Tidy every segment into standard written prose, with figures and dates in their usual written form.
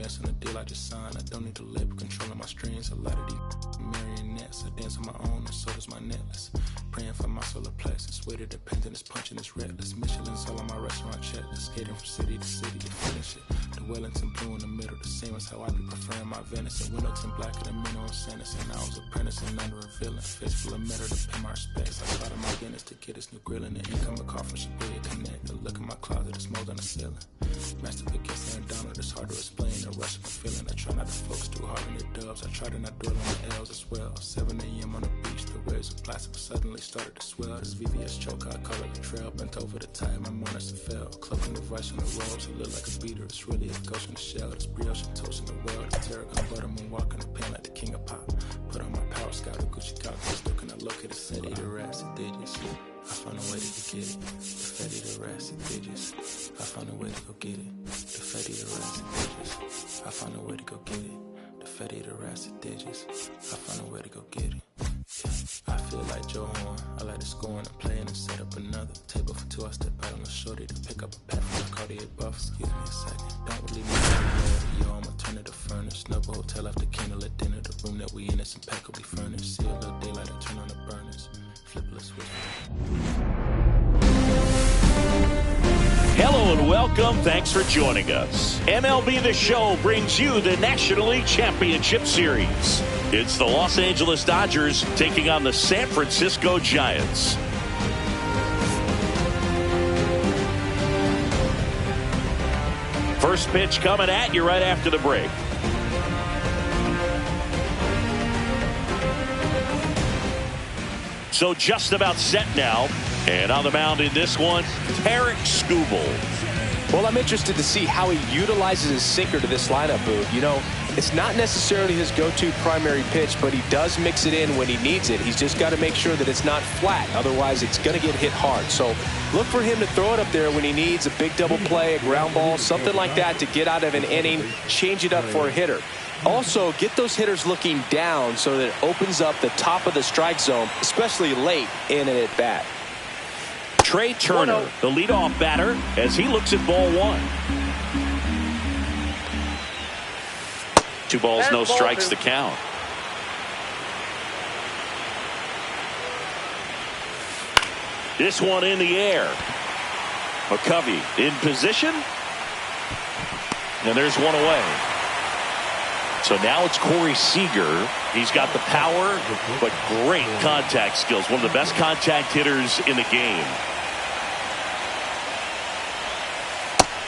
advance on the deal I just signed. I don't need a label controlling my strings. A lot of these marionettes. I dance on my own, and so does my necklace. Praying for my solar plexus. Weight of dependence, punching is reckless. Michelin's all on my restaurant checklist. Skating from city to city to finish it. The Wellington blue in the middle, the same as how I be preferring my Venice. And Wellington blacker than minnow and sentence. And I was apprenticing under a villain. Fist full of metal to pay my respects. I started my Guinness to get this new grill in the incoming call from Shibuya Connect. The look in my closet is mold on the ceiling. Master against Aaron Donald, it's hard to explain the rush of a feeling. I try not to focus too hard on the dubs. I try to not dwell on the L's as well. 7 a.m. on the beach, the waves of plastic suddenly started to swell. This VVS choke, I call it a trail. Bent over the tide, my mornings to fell. Cloaking the vice on the roads, it look like a beater. It's really a ghost in the shell. This brioche and toast in the world. It's tarragon butter, moon walking the pen like the king of pop. Put on my power scout, a Gucci cock. Still can I locate a city, the rest, it digits. I found a way to go get it. The fatty, the rest, it digits. I found a way to go get it. The fatty, the rest, it digits. I found a way to go get it. The fatty, the rest, it digits. I found a way to go get it. I feel like Joe Horn. I like to score and play and set up another table for two. I step out on the shorty to pick up a pack from the Cartier buff. Excuse me a second. Don't leave me alone. Yo, I'ma turn it to furnace. Snuggle hotel after candle at dinner. The room that we in is impeccably furnished. See a little daylight and turn on the burners. Flip a switch. Hello and welcome. Thanks for joining us. MLB The Show brings you the National League Championship Series. It's the Los Angeles Dodgers taking on the San Francisco Giants. First pitch coming at you right after the break. So just about set now. And on the mound in this one, Tarik Skubal. Well, I'm interested to see how he utilizes his sinker to this lineup, Boo. You know, it's not necessarily his go-to primary pitch, but he does mix it in when he needs it. He's just got to make sure that it's not flat. Otherwise, it's going to get hit hard. So look for him to throw it up there when he needs a big double play, a ground ball, something like that to get out of an inning, change it up for a hitter. Also, get those hitters looking down so that it opens up the top of the strike zone, especially late in an at-bat. Trey Turner, the leadoff batter, as he looks at ball one. 2 balls, no strikes to count. This one in the air. McCovey in position. And there's one away. So now it's Corey Seager. He's got the power, but great contact skills. One of the best contact hitters in the game.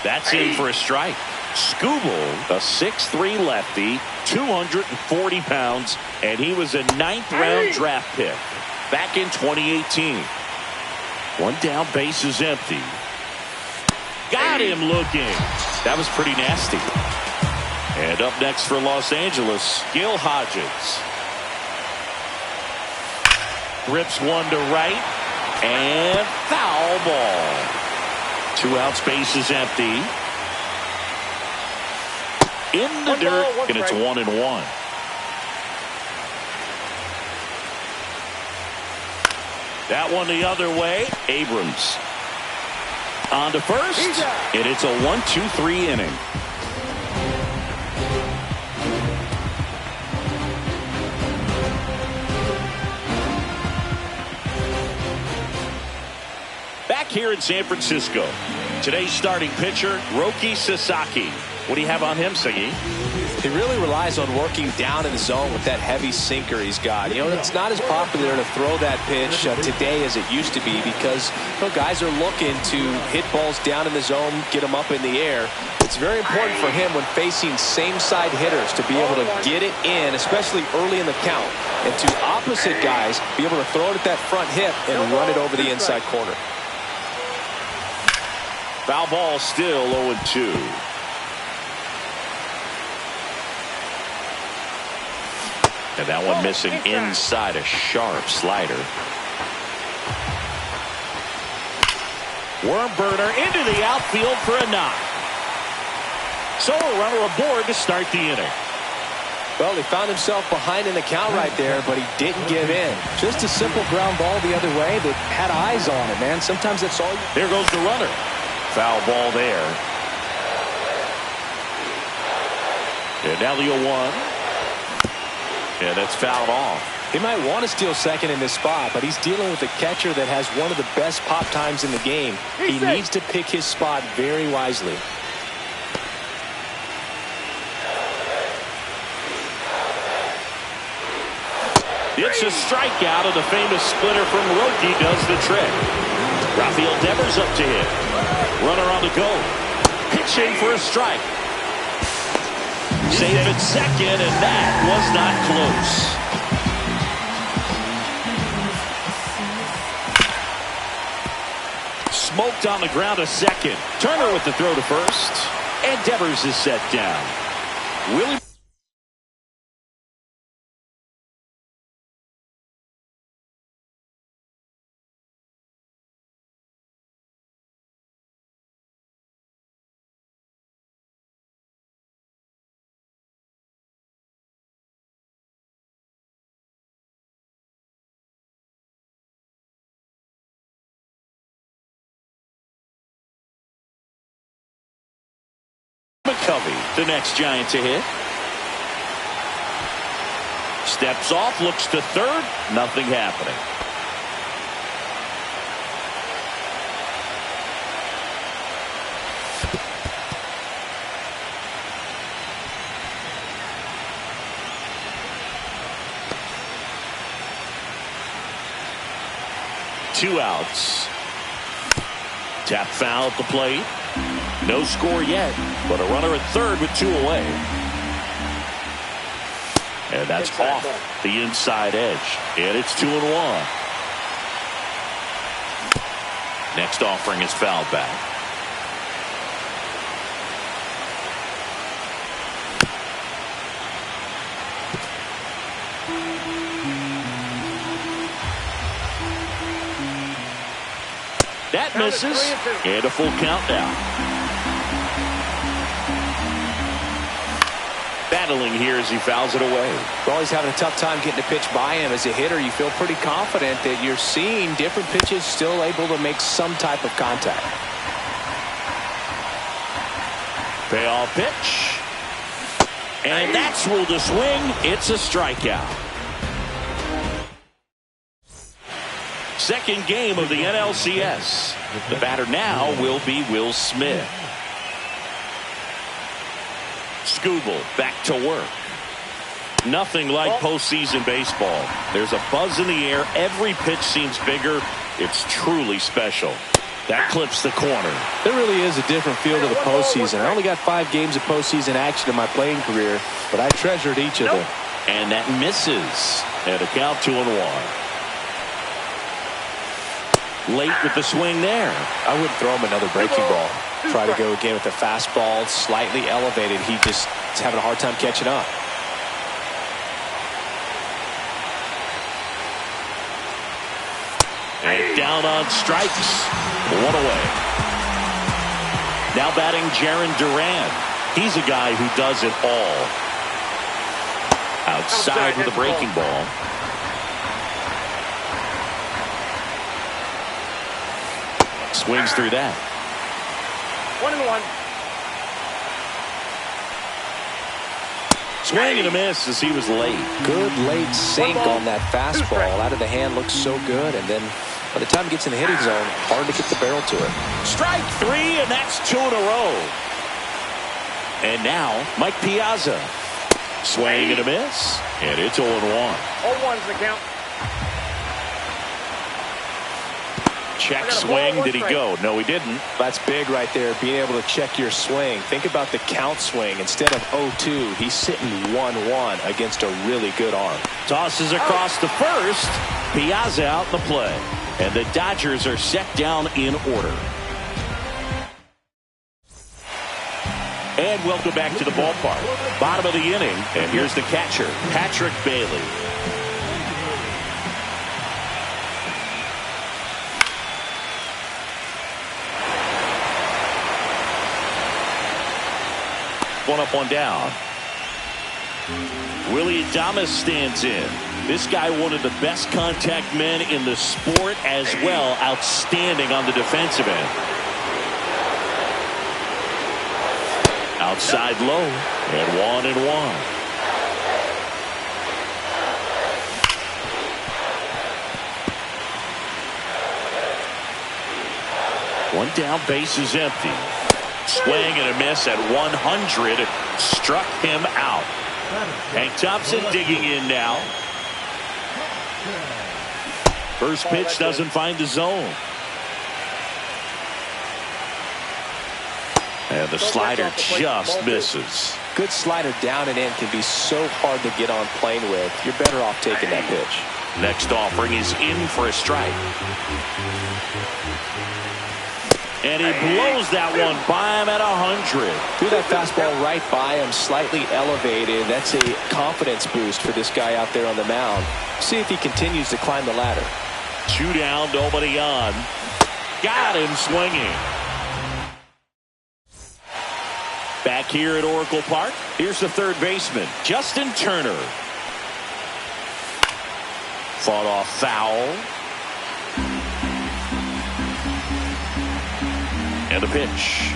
That's in for a strike. Skubal, a 6'3" lefty, 240 pounds, and he was a 9th-round draft pick back in 2018. One down, base is empty. Got him looking. That was pretty nasty. And up next for Los Angeles, Gil Hodges. Rips one to right, and foul ball. 2 outs, base is empty. In the dirt, and it's 1-1. That one the other way. Abrams on to first, and it's a 1-2-3 inning. Back here in San Francisco, today's starting pitcher, Roki Sasaki. What do you have on him, Siggy? He really relies on working down in the zone with that heavy sinker he's got. You know, it's not as popular to throw that pitch today as it used to be because guys are looking to hit balls down in the zone, get them up in the air. It's very important for him when facing same-side hitters to be able to get it in, especially early in the count, and to opposite guys be able to throw it at that front hip and run it over the inside corner. Foul ball, still 0-2. And that one missing inside, a sharp slider. Worm burner into the outfield for a knock. So a runner aboard to start the inning. Well, he found himself behind in the count right there, but he didn't give in. Just a simple ground ball the other way that had eyes on it, man. Sometimes that's all. There goes the runner. Foul ball there. And now the 0-1. And that's fouled off. He might want to steal second in this spot, but he's dealing with a catcher that has one of the best pop times in the game. He needs to pick his spot very wisely. It's a strikeout, and the famous splitter from Roki does the trick. Rafael Devers up to hit. Runner on the go. Pitching for a strike. Safe at second, and that was not close. Smoked on the ground to second. Turner with the throw to first. And Devers is set down. Willie McCovey, the next Giant to hit. Steps off, looks to third. Nothing happening. Two outs. Tap foul at the plate. No score yet, but a runner at third with two away. And that's off the inside edge. And it's 2-1. Next offering is fouled back. That misses. And a full count now. Battling here as he fouls it away. Well, he's having a tough time getting a pitch by him. As a hitter, you feel pretty confident that you're seeing different pitches still able to make some type of contact. Payoff pitch. And that's ruled a swing. It's a strikeout. Second game of the NLCS. The batter now will be Will Smith. Skubal back to work. Nothing like postseason baseball. There's a buzz in the air. Every pitch seems bigger. It's truly special. That clips the corner. There really is a different feel to the postseason. I only got 5 games of postseason action in my playing career, but I treasured each of them. And that misses. And a count 2-1. Late with the swing there. I wouldn't throw him another breaking ball. Try to go again with the fastball slightly elevated. He just is having a hard time catching up. And down on strikes. 1 away. Now batting Jarren Duran. He's a guy who does it all. Outside with a breaking ball. Swings through that. 1-1. Swing and a miss as he was late. Good late sink on that fastball. Out of the hand looks so good, and then by the time it gets in the hitting zone, hard to get the barrel to it. Strike 3, and that's 2 in a row. And now Mike Piazza. Swing and a miss, and it's 0-1. 0-1's the count. Check swing. Did he go? No, he didn't. That's big right there, being able to check your swing. Think about the count swing. Instead of 0-2, he's sitting 1-1 against a really good arm. Tosses across to first. Piazza out in the play. And the Dodgers are set down in order. And welcome back to the ballpark. Bottom of the inning. And here's the catcher, Patrick Bailey. One up, one down. Willie Adames stands in. This guy, one of the best contact men in the sport as well. Outstanding on the defensive end. Outside low, and 1-1. One down, base is empty. Swing and a miss at 100. Struck him out. Hank Thompson digging in now. First pitch doesn't find the zone. And the slider just misses. Good slider down and in can be so hard to get on plane with. You're better off taking that pitch. Next offering is in for a strike. And he blows that one by him at 100. Threw that fastball right by him, slightly elevated. That's a confidence boost for this guy out there on the mound. See if he continues to climb the ladder. 2 down, nobody on. Got him swinging. Back here at Oracle Park, here's the third baseman, Justin Turner. Fought off foul. And a pitch.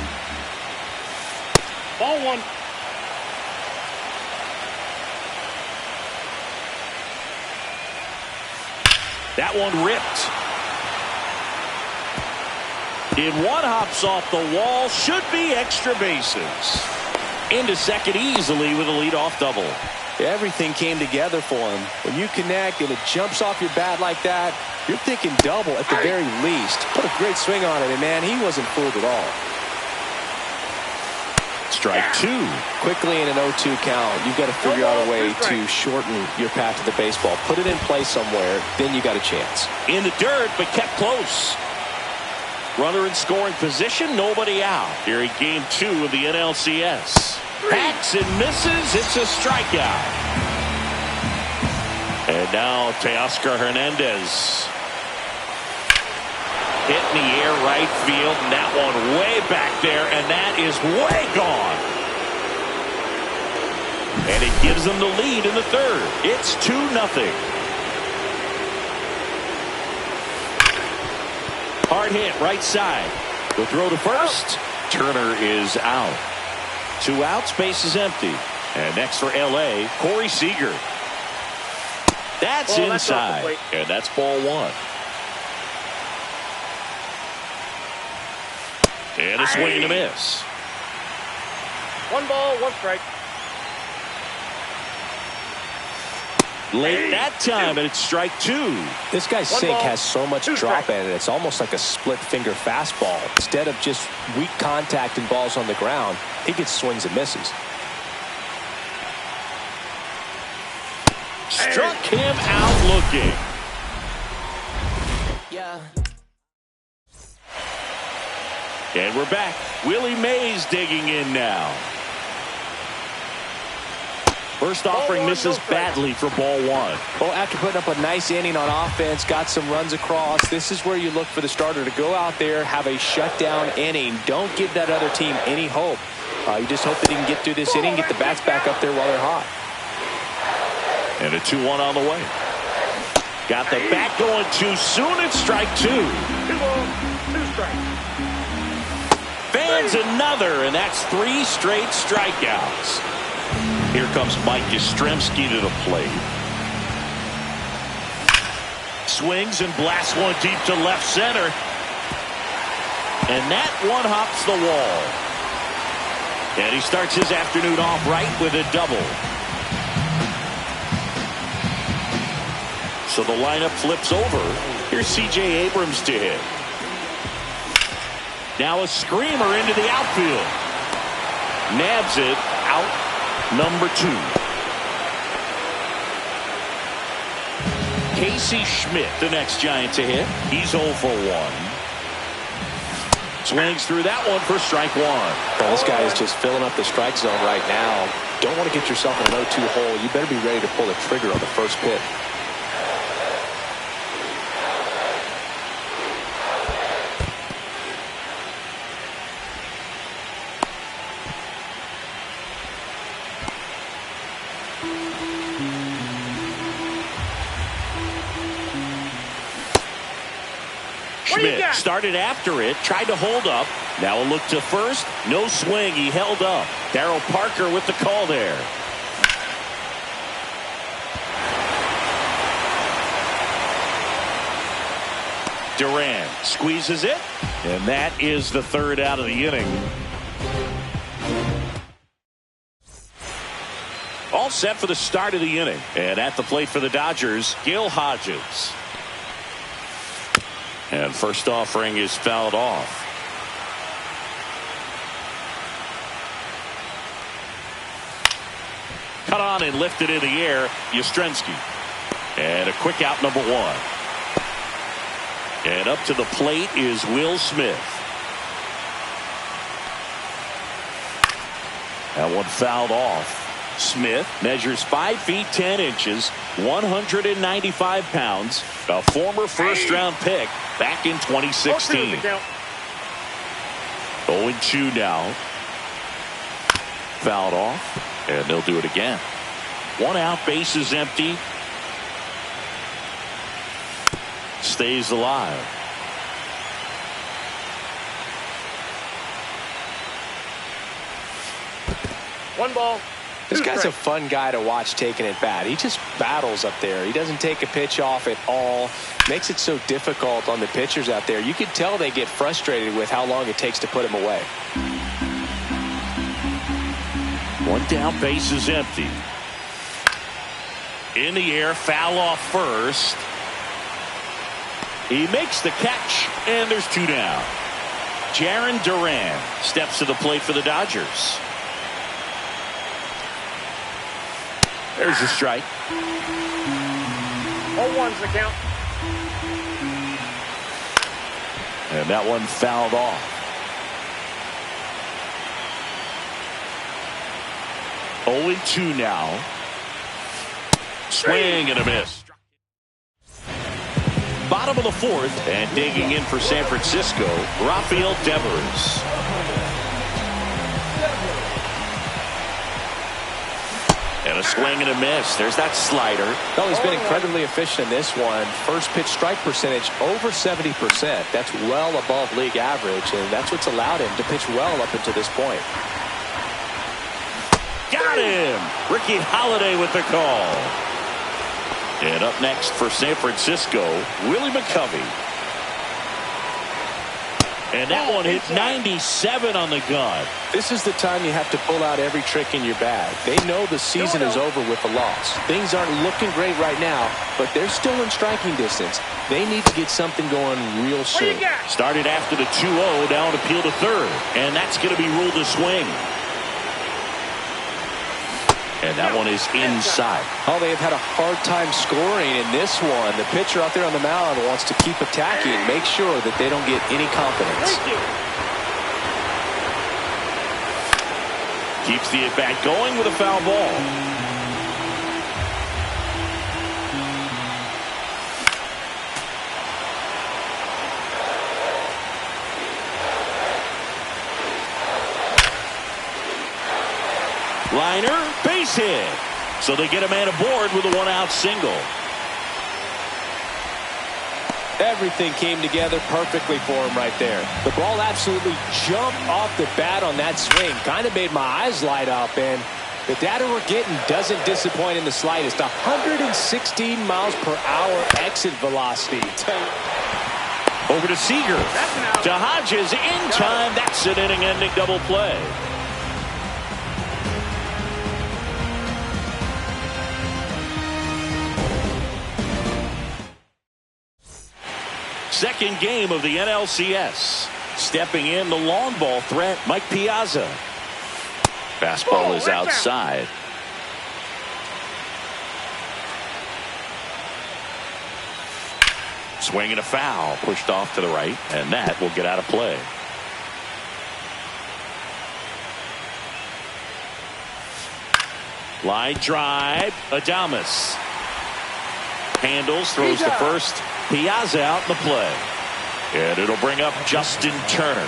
Ball 1. That one ripped. In one, hops off the wall. Should be extra bases. Into second easily with a leadoff double. Everything came together for him. When you connect and it jumps off your bat like that, you're thinking double at the very least. Put a great swing on it, and man, he wasn't fooled at all. Strike 2. Quickly in an 0-2 count, you've got to figure out a way to shorten your path to the baseball. Put it in play somewhere, then you got a chance. In the dirt, but kept close. Runner in scoring position, nobody out. Here in game 2 of the NLCS. Hacks and misses. It's a strikeout. And now Teoscar Hernandez. Hit in the air right field, and that one way back there, and that is way gone. And it gives them the lead in the third. It's 2-0. Hard hit right side. The throw to first. Turner is out. 2 outs, base is empty. And next for LA, Corey Seager. That's inside. And that's ball 1. And a swing and a miss. 1 ball, 1 strike. Late that time, and it's strike 2. This guy's sink has so much drop in it. It's almost like a split finger fastball. Instead of just weak contact and balls on the ground, he gets swings and misses. Struck him out looking. Yeah. And we're back. Willie Mays digging in now. First offering misses badly for ball 1. Well, after putting up a nice inning on offense, got some runs across, this is where you look for the starter to go out there, have a shutdown inning. Don't give that other team any hope. You just hope that he can get through this inning, get the bats back up there while they're hot. And a 2-1 on the way. Got the bat going too soon. It's strike 2. 2 balls, 2 strikes. Fans another, and that's 3 straight strikeouts. Here comes Mike Yastrzemski to the plate. Swings and blasts one deep to left center. And that one hops the wall. And he starts his afternoon off right with a double. So the lineup flips over. Here's C.J. Abrams to hit. Now a screamer into the outfield. Nabs it out. Number 2. Casey Schmidt, the next Giant to hit. He's 0 for 1. Swings through that one for strike 1. Well, this guy is just filling up the strike zone right now. Don't want to get yourself in an 0-2 hole. You better be ready to pull the trigger on the first pitch. Schmidt started after it, tried to hold up. Now a look to first. No swing. He held up. Darryl Parker with the call there. Duran squeezes it, and that is the third out of the inning. All set for the start of the inning. And at the plate for the Dodgers, Gil Hodges. And first offering is fouled off. Cut on and lifted in the air, Yastrzemski. And a quick out, number one. And up to the plate is Will Smith. That one fouled off. Smith measures 5 feet 10 inches, 195 pounds, a former first-round pick back in 2016. 0-2 now. Fouled off, and they'll do it again. 1 out, base is empty. Stays alive. One ball. This guy's a fun guy to watch taking at bat. He just battles up there. He doesn't take a pitch off at all. Makes it so difficult on the pitchers out there. You could tell they get frustrated with how long it takes to put him away. 1 down, base is empty. In the air, foul off first. He makes the catch, and there's 2 down. Jarren Duran steps to the plate for the Dodgers. There's a strike. 0-1's the count. And that one fouled off. 0-2 now. Swing and a miss. Bottom of the 4th, and digging in for San Francisco, Rafael Devers. And a swing and a miss. There's that slider. Well, he's been incredibly efficient in this one. First pitch strike percentage over 70%. That's well above league average, and that's what's allowed him to pitch well up until this point. Got him! Ricky Holiday with the call. And up next for San Francisco, Willie McCovey. And that one hit 97 on the gun. This is the time you have to pull out every trick in your bag. They know the season is over with the loss. Things aren't looking great right now, but they're still in striking distance. They need to get something going real soon. Started after the 2-0, now an appeal to third. And that's going to be ruled a swing. And that one is inside. Oh, they have had a hard time scoring in this one. The pitcher out there on the mound wants to keep attacking, make sure that they don't get any confidence. Keeps the at-bat going with a foul ball. Liner, base hit. So they get a man aboard with a 1-out single. Everything came together perfectly for him right there. The ball absolutely jumped off the bat on that swing. Kind of made my eyes light up, and the data we're getting doesn't disappoint in the slightest. 116 miles per hour exit velocity. Over to Seager. To Hodges in time. That's an inning-ending double play. Second game of the NLCS. Stepping in the long ball threat, Mike Piazza. Fastball is outside. Swing and a foul, pushed off to the right, and that will get out of play. Line drive, Adames. Handles, throws to first. Piazza out in the play. And it'll bring up Justin Turner.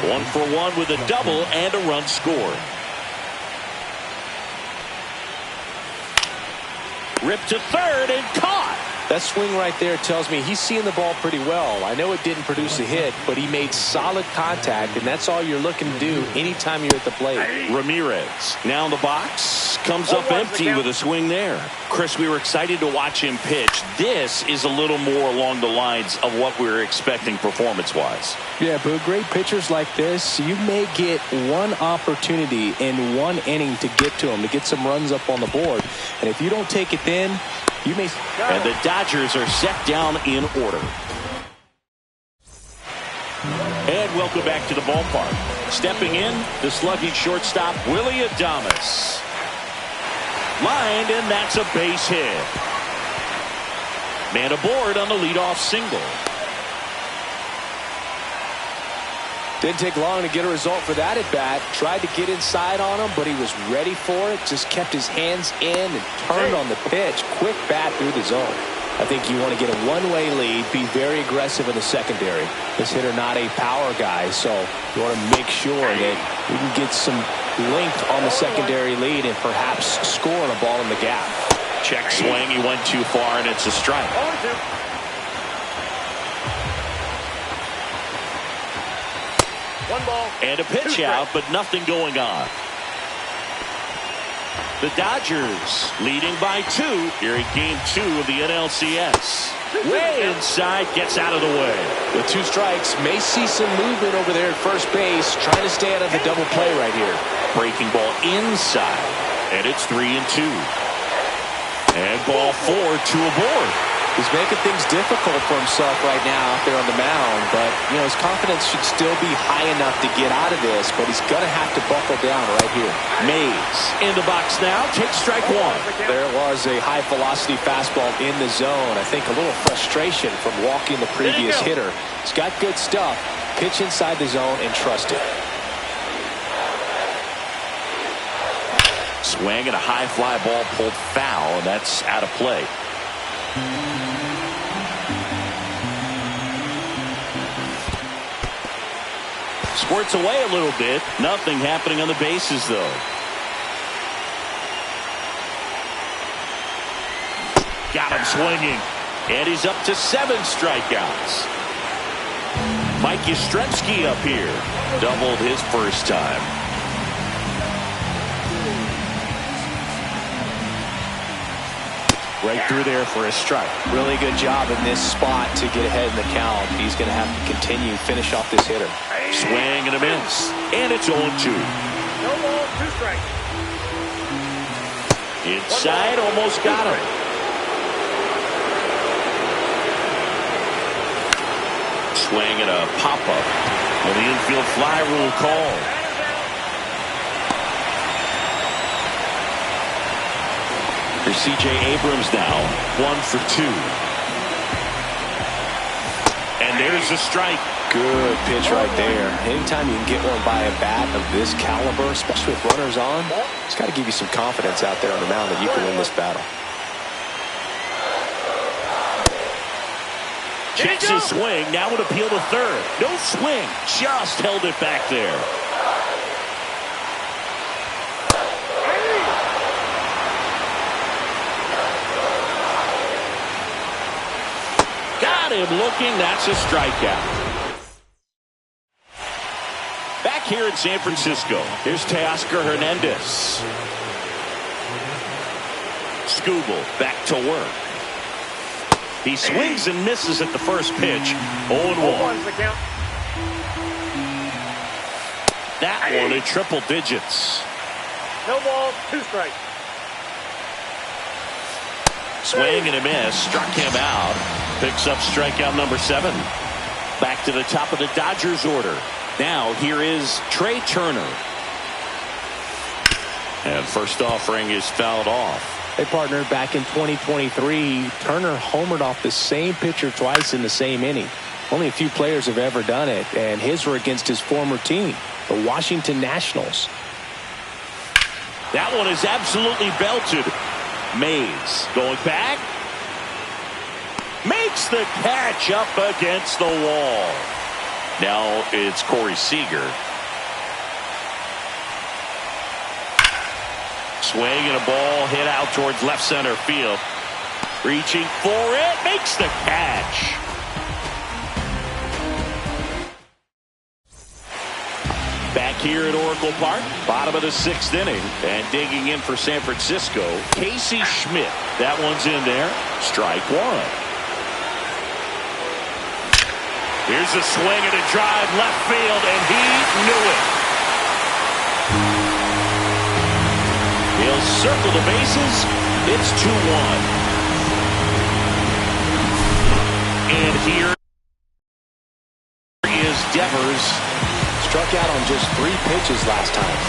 1 for 1 with a double and a run scored. Ripped to third and caught. That swing right there tells me he's seeing the ball pretty well. I know it didn't produce a hit, but he made solid contact, and that's all you're looking to do anytime you're at the plate. Ramirez now in the box, comes up empty with a swing there. Chris, we were excited to watch him pitch. This is a little more along the lines of what we were expecting performance-wise. Yeah, but great pitchers like this, you may get one opportunity in one inning to get to them, to get some runs up on the board. And if you don't take it then, you may... And the Dodgers are set down in order. And welcome back to the ballpark. Stepping in, the slugging shortstop, Willie Adames. Lined, and that's a base hit. Man aboard on the leadoff single. Didn't take long to get a result for that at bat. Tried to get inside on him, but he was ready for it. Just kept his hands in and turned on the pitch. Quick bat through the zone. I think you want to get a one-way lead, be very aggressive in the secondary. This hitter not a power guy, so you want to make sure that you can get some length on the secondary lead and perhaps score on a ball in the gap. Check swing, he went too far, and it's a strike. One ball. And a pitch out, but nothing going on. The Dodgers leading by 2 here in Game 2 of the NLCS. Way inside, gets out of the way. With 2 strikes, may see some movement over there at first base, trying to stay out of the double play right here. Breaking ball inside, and it's 3-2. And ball 4, 2 aboard. He's making things difficult for himself right now out there on the mound, but you know his confidence should still be high enough to get out of this, but he's going to have to buckle down right here. Mays in the box now, takes strike 1. There was a high velocity fastball in the zone. I think a little frustration from walking the previous hitter. He's got good stuff. Pitch inside the zone and trust it. Swing and a high fly ball pulled foul, and that's out of play. Squirts away a little bit. Nothing happening on the bases, though. Got him swinging. And he's up to 7 strikeouts. Mike Yastrzemski up here. Doubled his first time. Right through there for a strike. Really good job in this spot to get ahead in the count. He's going to have to continue, finish off this hitter. Swing and a miss. And it's 0-2. No ball, 2 strikes. Inside, almost got him. Swing and a pop-up. And the infield fly rule called. For C.J. Abrams now, 1 for 2. And there's a strike. Good pitch right there. Anytime you can get one by a bat of this caliber, especially with runners on, it's got to give you some confidence out there on the mound that you can win this battle. Checks his swing, now would appeal to third. No swing, just held it back there. Got him looking, that's a strikeout. Back here in San Francisco, here's Teoscar Hernandez. Skubal back to work. He swings and misses at the first pitch. 0-1. That one in triple digits. No ball, 2 strikes. Swing and a miss. Struck him out. Picks up strikeout number 7. Back to the top of the Dodgers order. Now here is Trey Turner. And first offering is fouled off. They partnered back in 2023. Turner homered off the same pitcher twice in the same inning. Only a few players have ever done it, and his were against his former team, the Washington Nationals. That one is absolutely belted. Mays going back. Makes the catch up against the wall. Now it's Corey Seager. Swing and a ball hit out towards left center field. Reaching for it, makes the catch. Back here at Oracle Park, bottom of the 6th inning, and digging in for San Francisco, Casey Schmidt. That one's in there. Strike one. Here's a swing and a drive left field, and he knew it. He'll circle the bases. It's 2-1. And here is Devers. Struck out on just 3 pitches last time.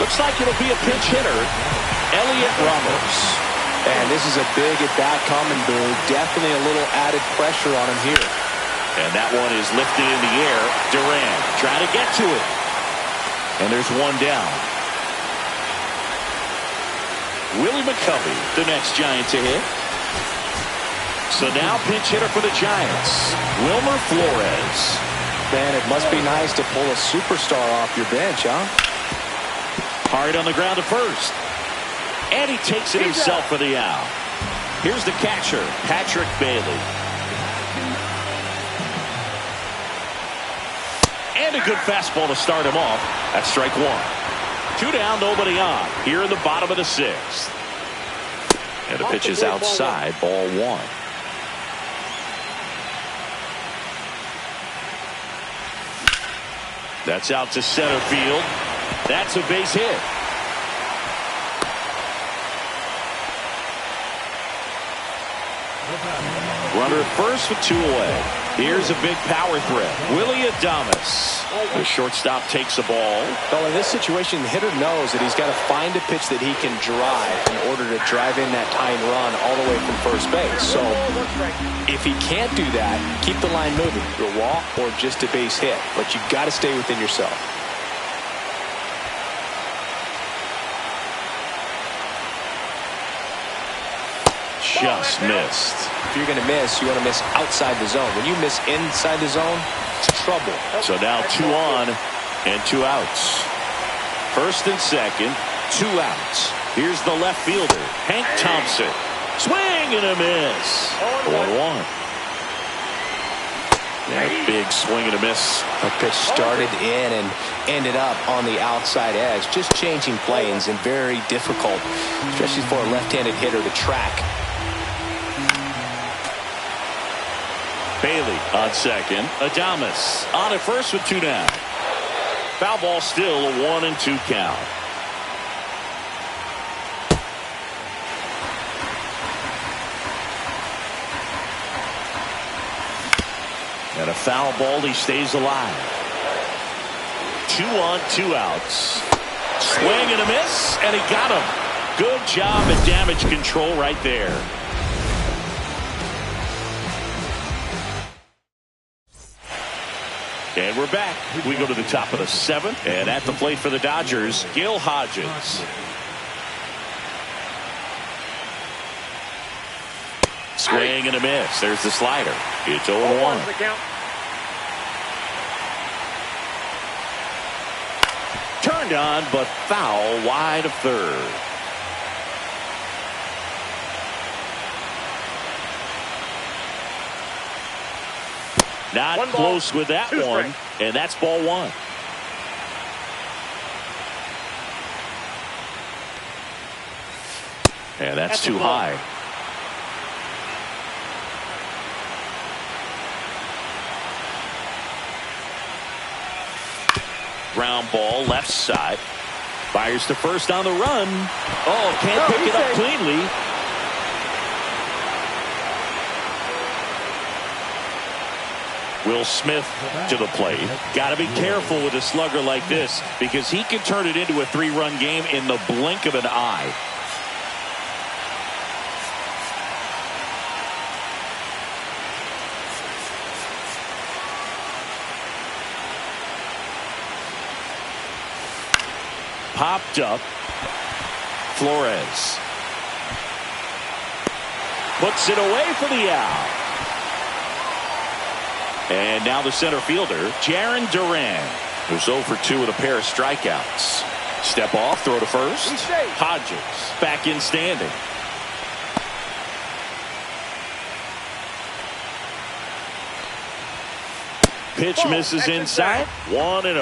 Looks like it'll be a pinch hitter, Elliot Ramos. And this is a big at-bat coming, Boo. Definitely a little added pressure on him here. And that one is lifted in the air. Duran trying to get to it. And there's one down. Willie McCovey, the next Giant to hit. So now pinch hitter for the Giants, Wilmer Flores. Man, it must be nice to pull a superstar off your bench, huh? Hard on the ground to first. And he takes it himself for the out. Here's the catcher, Patrick Bailey. And a good fastball to start him off. That's strike one. 2 down, nobody on. Here in the bottom of the 6th. And the pitch is outside, ball 1. That's out to center field. That's a base hit. Runner at first with 2 away. Here's a big power threat. Willie Adames. The shortstop takes the ball. Well, in this situation, the hitter knows that he's got to find a pitch that he can drive in order to drive in that tying run all the way from first base. So if he can't do that, keep the line moving. A walk or just a base hit. But you've got to stay within yourself. Just missed. If you're going to miss, you want to miss outside the zone. When you miss inside the zone, it's trouble. So now 2 on and 2 outs. First and second, 2 outs. Here's the left fielder, Hank Thompson. Swing and a miss. 1-1. That big swing and a miss. A pitch started in and ended up on the outside edge. Just changing planes and very difficult, especially for a left-handed hitter to track. Bailey on second. Adames on at first with 2 down. Foul ball, still a 1-2 count. And a foul ball, he stays alive. 2 on, 2 outs. Swing and a miss, and he got him. Good job at damage control right there. And we're back. We go to the top of the 7th, and at the plate for the Dodgers, Gil Hodges. Swing and a miss. There's the slider. It's 0-1. Turned on, but foul wide of third. Not close with that one, and that's ball 1. And that's too high. Ground ball, left side. Fires to first on the run. Oh, can't pick it up cleanly. Will Smith to the plate. Got to be careful with a slugger like this because he can turn it into a 3-run game in the blink of an eye. Popped up. Flores puts it away for the out. And now the center fielder, Jarren Duran, who's 0 for 2 with a pair of strikeouts. step off, throw to first. Hodges back in standing. Pitch misses inside. 1-0.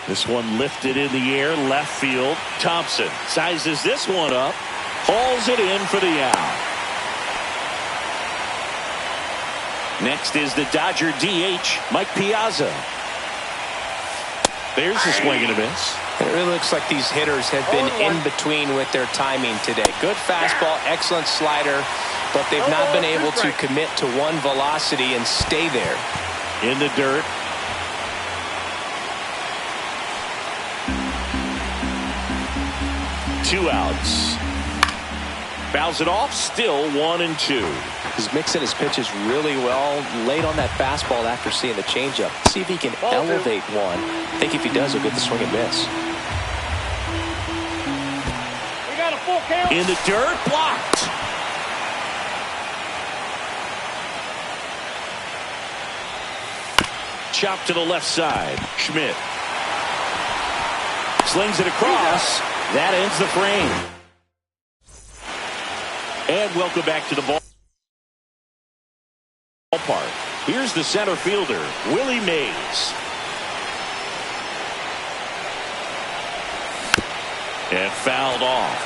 This one lifted in the air, left field. Thompson sizes this one up, hauls it in for the out. Next is the Dodger DH, Mike Piazza. There's a swing and a miss. It really looks like these hitters have been in between with their timing today. Good fastball, excellent slider, but they've not been able to commit to one velocity and stay there. In the dirt. Two outs. Fouls it off, still 1-2. He's mixing his pitches really well. Late on that fastball after seeing the changeup. See if he can elevate one. I think if he does, he'll get the swing and miss. We got a full count. In the dirt, blocked. Chopped to the left side. Schmidt slings it across. That ends the frame. And welcome back to the ballpark. Here's the center fielder, Willie Mays. And fouled off.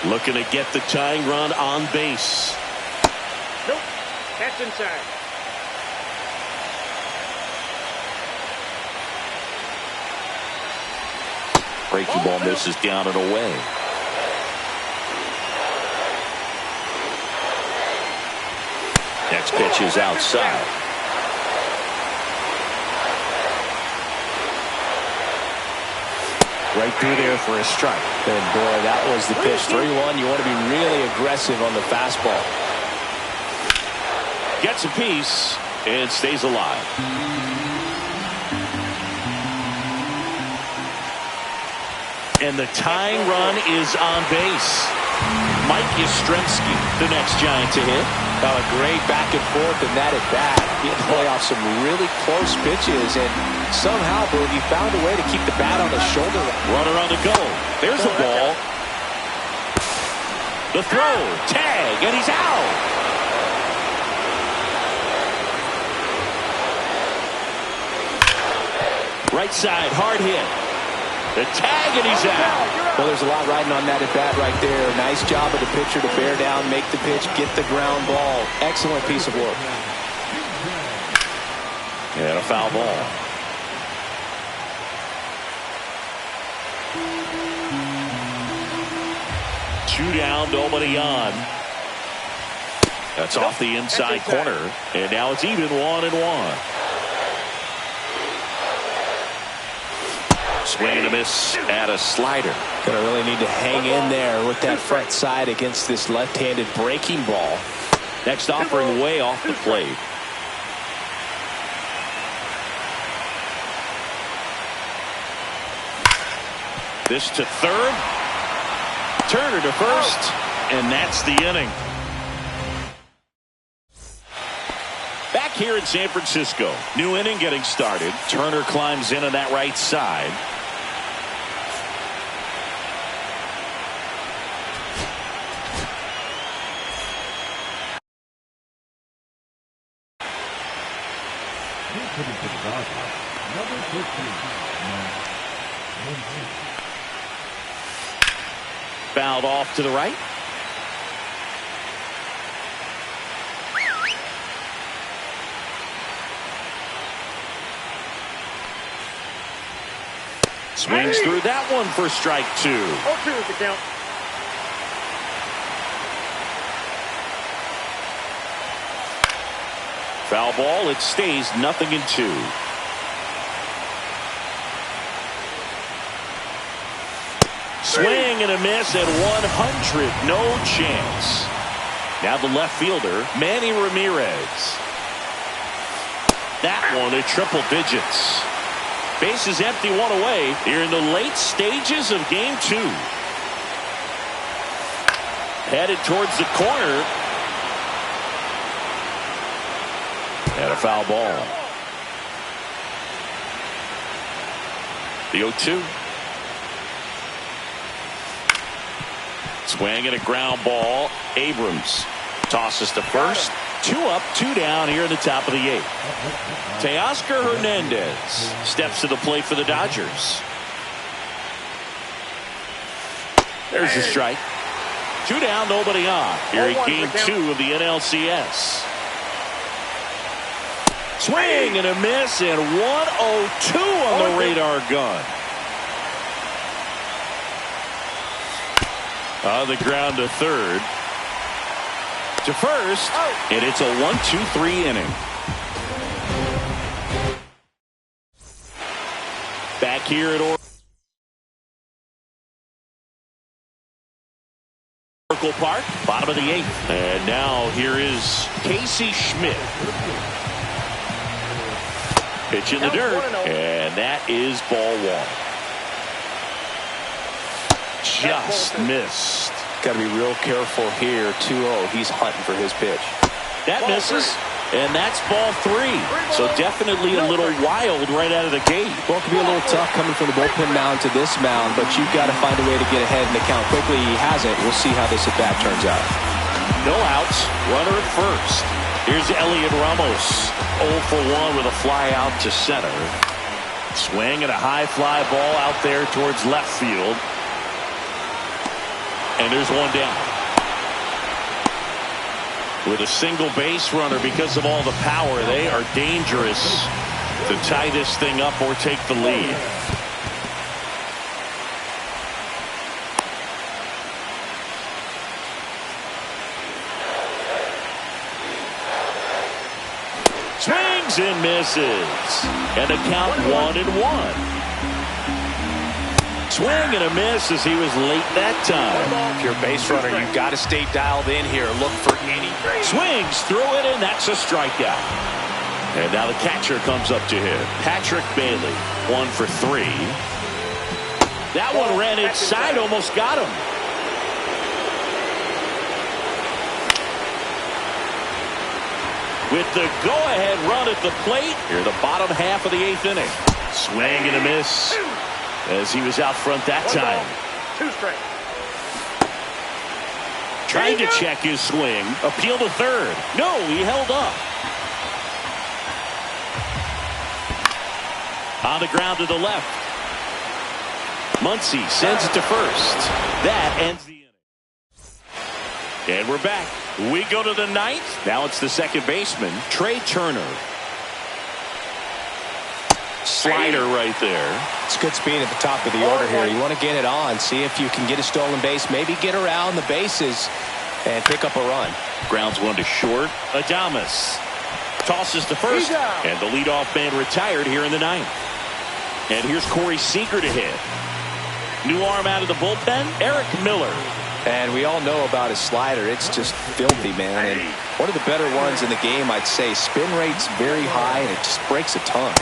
Looking to get the tying run on base. Nope. That's inside. Breaking ball misses down and away. Next pitch is outside. Right through there for a strike. And boy, that was the pitch. 3-1. You want to be really aggressive on the fastball. Gets a piece and stays alive. And the tying run is on base. Mike Yastrzemski, the next Giant to hit. Got a great back and forth in that at bat. He had to play off some really close pitches, and somehow, Boog, he found a way to keep the bat on his shoulder. Runner on the go. There's the ball. The throw, tag, and he's out. Right side, hard hit. The tag, and he's out. Well, there's a lot riding on that at bat right there. Nice job of the pitcher to bear down, make the pitch, get the ground ball. Excellent piece of work. And a foul ball. Two down, nobody on. That's off the inside corner. And now it's even 1-1. Swing and a miss at a slider. Gonna really need to hang in there with that front side against this left-handed breaking ball. Next offering way off the plate. This to third. Turner to first. And that's the inning. Back here in San Francisco. New inning getting started. Turner climbs in on that right side. Fouled off to the right. Swings through that one for strike 2. 0-2 is the count. Foul ball. It stays 0-2. Swing and a miss at 100. No chance. Now the left fielder, Manny Ramirez. That one at triple digits. Base is empty, one away. Here in the late stages of game 2. Headed towards the corner. And a foul ball. The 0-2. Swing and a ground ball. Abrams tosses to first. 2 up, 2 down here in the top of the 8th. Teoscar Hernandez steps to the plate for the Dodgers. There's the strike. 2 down, nobody on. Here in game 2 of the NLCS. Swing and a miss, and 1-0-2 on the radar gun. On the ground to third. To first, and it's a 1-2-3 inning. Back here at Oracle Park, bottom of the 8th. And now here is Casey Schmidt. Pitch in the dirt, and that is ball 1. Just missed. Got to be real careful here. 2-0. He's hunting for his pitch. That misses, and that's ball 3. So definitely a little wild right out of the gate. Well, it could be a little tough coming from the bullpen mound to this mound, but you've got to find a way to get ahead in the count quickly. He hasn't. We'll see how this at-bat turns out. No outs. Runner at first. Here's Elliot Ramos. 0 for 1 with a fly out to center. Swing and a high fly ball out there towards left field. And there's 1 down. With a single base runner, because of all the power, they are dangerous to tie this thing up or take the lead. Swings and misses. And the count 1-1. Swing and a miss as he was late that time. If you're a base runner, you've got to stay dialed in here. Look for any. Swings through it, and that's a strikeout. And now the catcher comes up to him. Patrick Bailey, 1 for 3. That one ran inside, almost got him. With the go-ahead run at the plate, here the bottom half of the 8th inning. Swing and a miss as he was out front that time. 2 strikes. Trying to check his swing. Appeal to third. No, he held up. On the ground to the left. Muncy sends it to first. That ends the inning. And we're back. We go to the 9th. Now it's the second baseman, Trey Turner. Slider right there. It's good speed at the top of the order here. You want to get it on. See if you can get a stolen base. Maybe get around the bases and pick up a run. Grounds 1 to short. Adames tosses to first. And the leadoff man retired here in the 9th. And here's Corey Seager to hit. New arm out of the bullpen, Eric Miller. And we all know about his slider. It's just filthy, man. And one of the better ones in the game, I'd say. Spin rate's very high, and it just breaks a ton.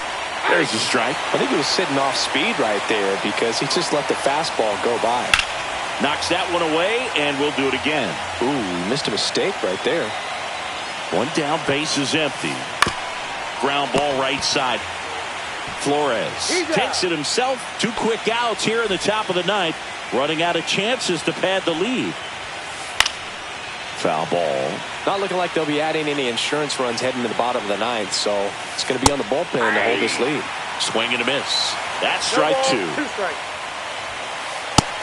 There's the strike. I think he was sitting off speed right there because he just let the fastball go by. Knocks that one away, and we'll do it again. Ooh, missed a mistake right there. 1 down, base is empty. Ground ball right side. Flores takes it himself. 2 quick outs here in the top of the 9th. Running out of chances to pad the lead. Foul ball. Not looking like they'll be adding any insurance runs heading to the bottom of the 9th, so it's going to be on the bullpen to hold this lead. Swing and a miss. That's strike 2. 2 strikes.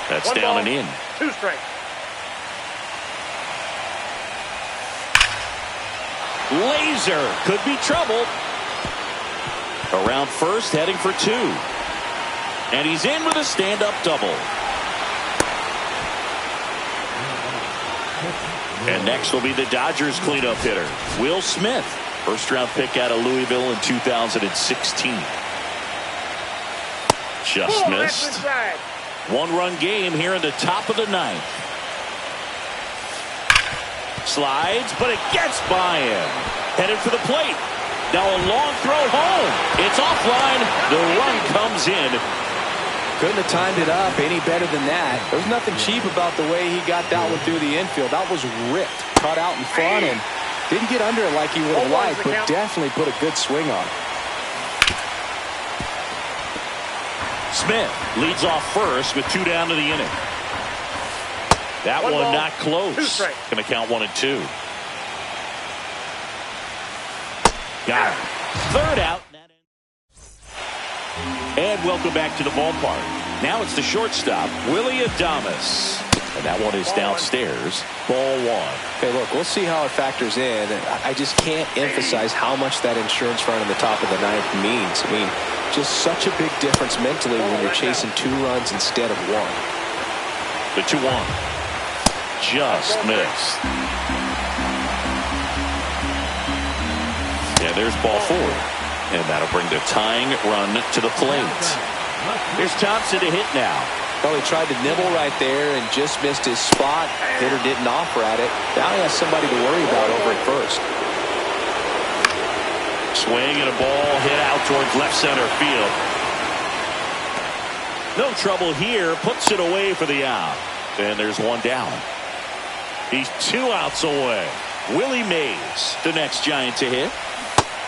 That's down and in. 2 strikes. Laser could be trouble. Around first, heading for 2. And he's in with a stand-up double. And next will be the Dodgers cleanup hitter, Will Smith. First-round pick out of Louisville in 2016. Just missed. 1-run game here in the top of the 9th. Slides, but it gets by him. Headed for the plate. Now a long throw home. It's offline. The run comes in. Couldn't have timed it up any better than that. There was nothing cheap about the way he got that one through the infield. That was ripped. Cut out in front, and Didn't get under it like he would have liked, but definitely put a good swing on it. Smith leads off first with 2 down to the inning. That one not close. Going to count 1 and 2. Got it. Third out. And welcome back to the ballpark. Now it's the shortstop, Willie Adames. And that one is downstairs. Ball 1. Okay, look, we'll see how it factors in. I just can't emphasize how much that insurance run in the top of the ninth means. I mean, just such a big difference mentally when you're chasing 2 runs instead of 1. The 2-1. Just missed. Yeah, there's ball 4. And that'll bring the tying run to the plate. Here's Thompson to hit now. Well, he tried to nibble right there and just missed his spot. Hitter didn't offer at it. Now he has somebody to worry about over at first. Swing and a ball hit out towards left center field. No trouble here. Puts it away for the out. And there's 1 down. He's 2 outs away. Willie Mays, the next Giant to hit.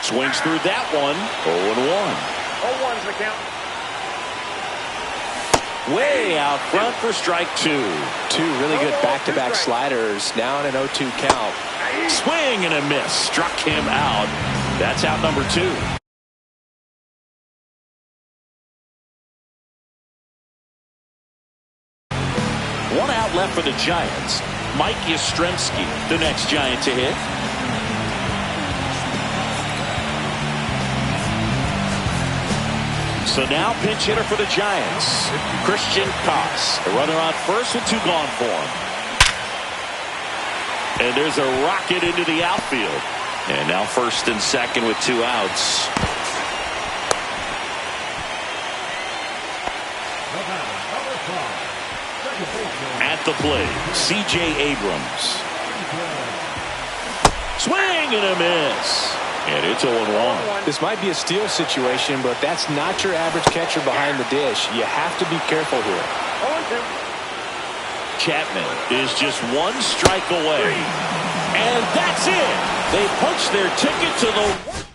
Swings through that one. 0-1. 0-1's the count. Way out front for strike 2. 2 really good back-to-back sliders. Now in an 0-2 count. Swing and a miss. Struck him out. That's out number 2. 1 out left for the Giants. Mike Yastrzemski, the next Giant to hit. So now pinch hitter for the Giants, Christian Koss. A runner on first with 2 gone for him. And there's a rocket into the outfield. And now first and second with 2 outs. At the plate, C.J. Abrams. Swing and a miss. And it's 0-1. This might be a steal situation, but that's not your average catcher behind the dish. You have to be careful here. 0-2. Chapman is just 1 strike away. And that's it. They punch their ticket to the...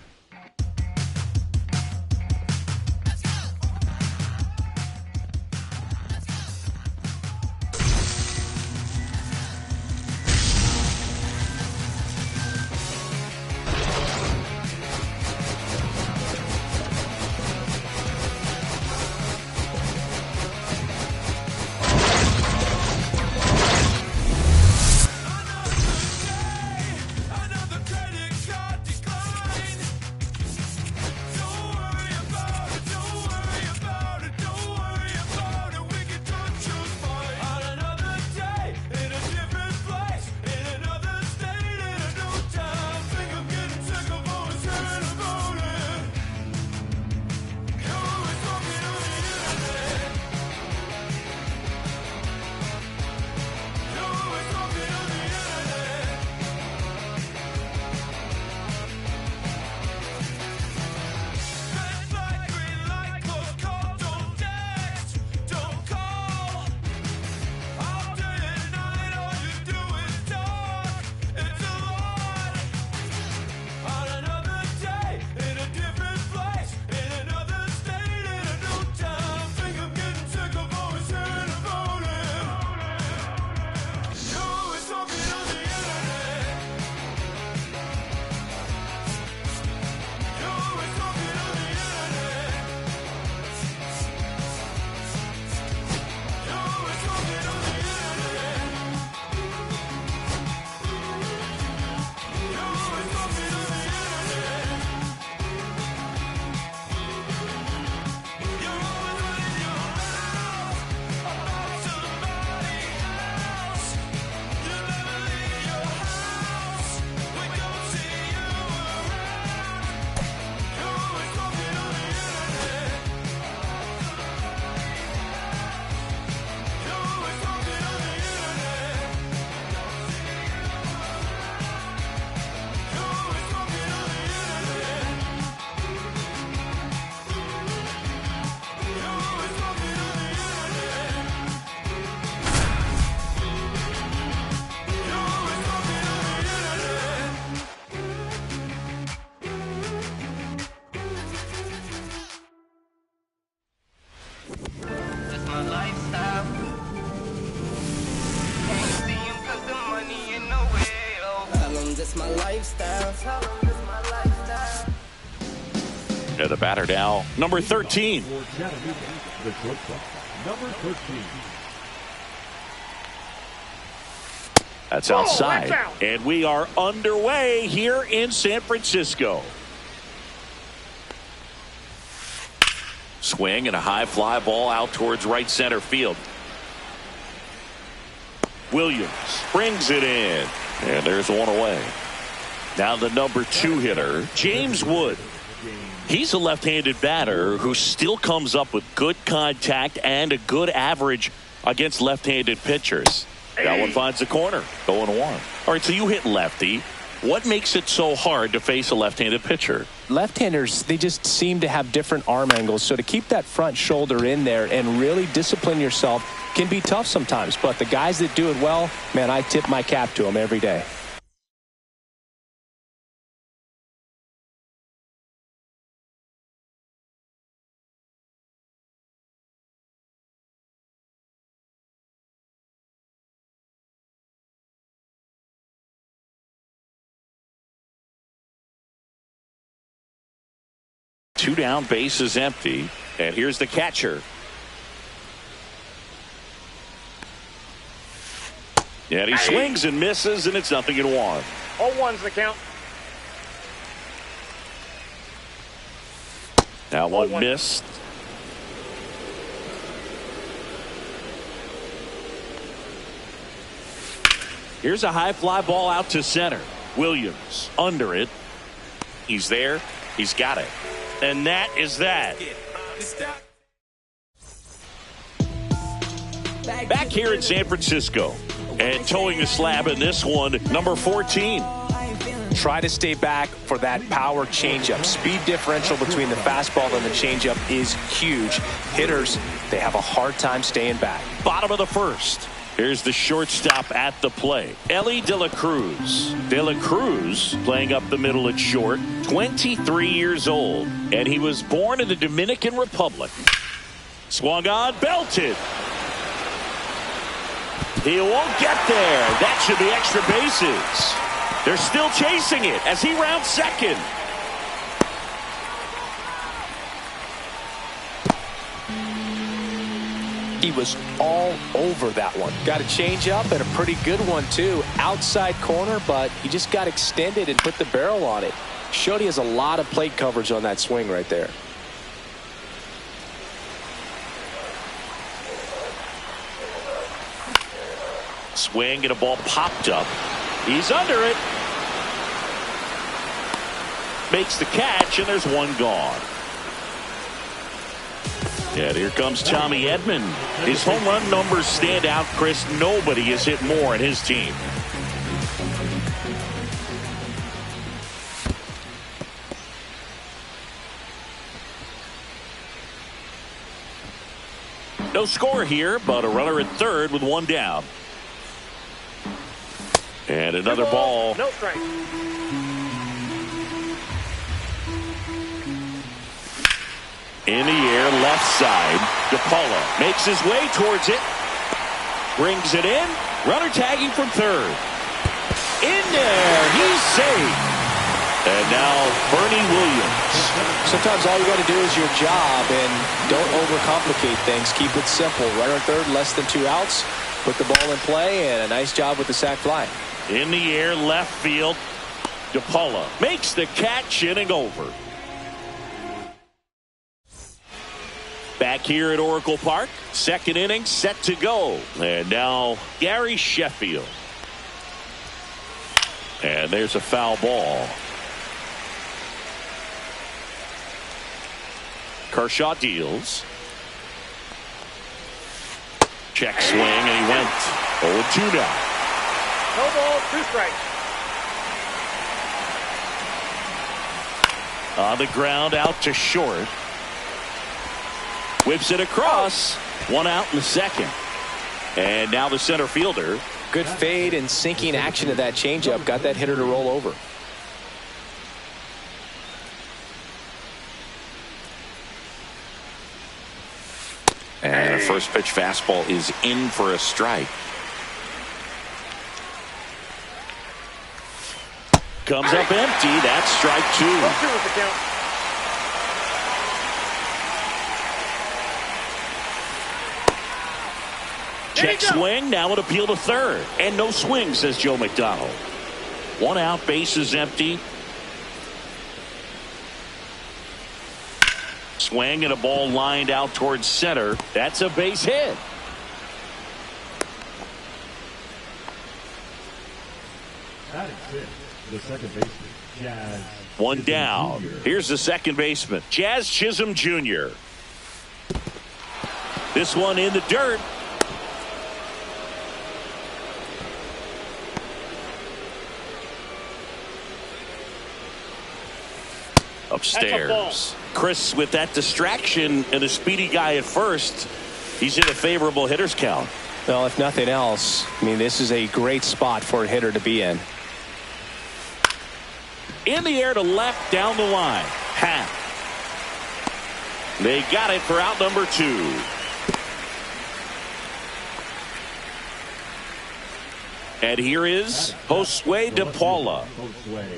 And the batter now, number 13. That's outside. And we are underway here in San Francisco. Swing and a high fly ball out towards right center field. Williams brings it in. And there's one away. Now the number 2 hitter, James Wood. He's a left-handed batter who still comes up with good contact and a good average against left-handed pitchers. That one finds the corner. 0-1. All right, so you hit lefty. What makes it so hard to face a left-handed pitcher? Left-handers, they just seem to have different arm angles. So to keep that front shoulder in there and really discipline yourself can be tough sometimes. But the guys that do it well, man, I tip my cap to them every day. Two down, base is empty. And here's the catcher. And he swings and misses, and it's 0-1. 0-1's the count. Now one missed. Here's a high fly ball out to center. Williams under it. He's there. He's got it. And that is that. Back here in San Francisco. And towing the slab in this one, number 14. Try to stay back for that power changeup. Speed differential between the fastball and the changeup is huge. Hitters, they have a hard time staying back. Bottom of the first. Here's the shortstop at the plate, Ellie De La Cruz. De La Cruz playing up the middle at short, 23 years old, and he was born in the Dominican Republic. Swung on, belted. He won't get there. That should be extra bases. They're still chasing it as he rounds second. He was all over that one. Got a change up and a pretty good one too. Outside corner, but he just got extended and put the barrel on it. Showed he has a lot of plate coverage on that swing right there. Swing and a ball popped up. He's under it. Makes the catch, and there's one gone. And here comes Tommy Edman. His home run numbers stand out, Chris. Nobody has hit more in his team. No score here, but a runner at third with one down. And another ball. No strike. In the air, left side. DePaula makes his way towards it. Brings it in. Runner tagging from third. In there. He's safe. And now Bernie Williams. Sometimes all you got to do is your job and don't overcomplicate things. Keep it simple. Runner third, less than 2 outs. Put the ball in play, and a nice job with the sac fly. In the air, left field. DePaula makes the catch, inning over. Back here at Oracle Park, second inning set to go. And now Gary Sheffield. And there's a foul ball. Kershaw deals. Check swing, and he went 0-2 now. No ball, 2 strikes. On the ground, out to short. Whips it across. 1 out in the second. And now the center fielder. Good fade and sinking action of that changeup. Got that hitter to roll over. And a first pitch fastball is in for a strike. Comes up empty. That's strike 2. 0-2 is the count. Check swing. Now an appeal to third. And no swing, says Joe McDonald. 1 out, base is empty. Swing and a ball lined out towards center. That's a base hit. That is it. The second baseman, Jazz. 1 down. Here's the second baseman, Jazz Chisholm Jr. This one in the dirt. Upstairs. Chris, with that distraction and a speedy guy at first, he's in a favorable hitter's count. Well, if nothing else, I mean, this is a great spot for a hitter to be in. In the air to left, down the line. Half. They got it for out number 2. And here is Josue De Paula.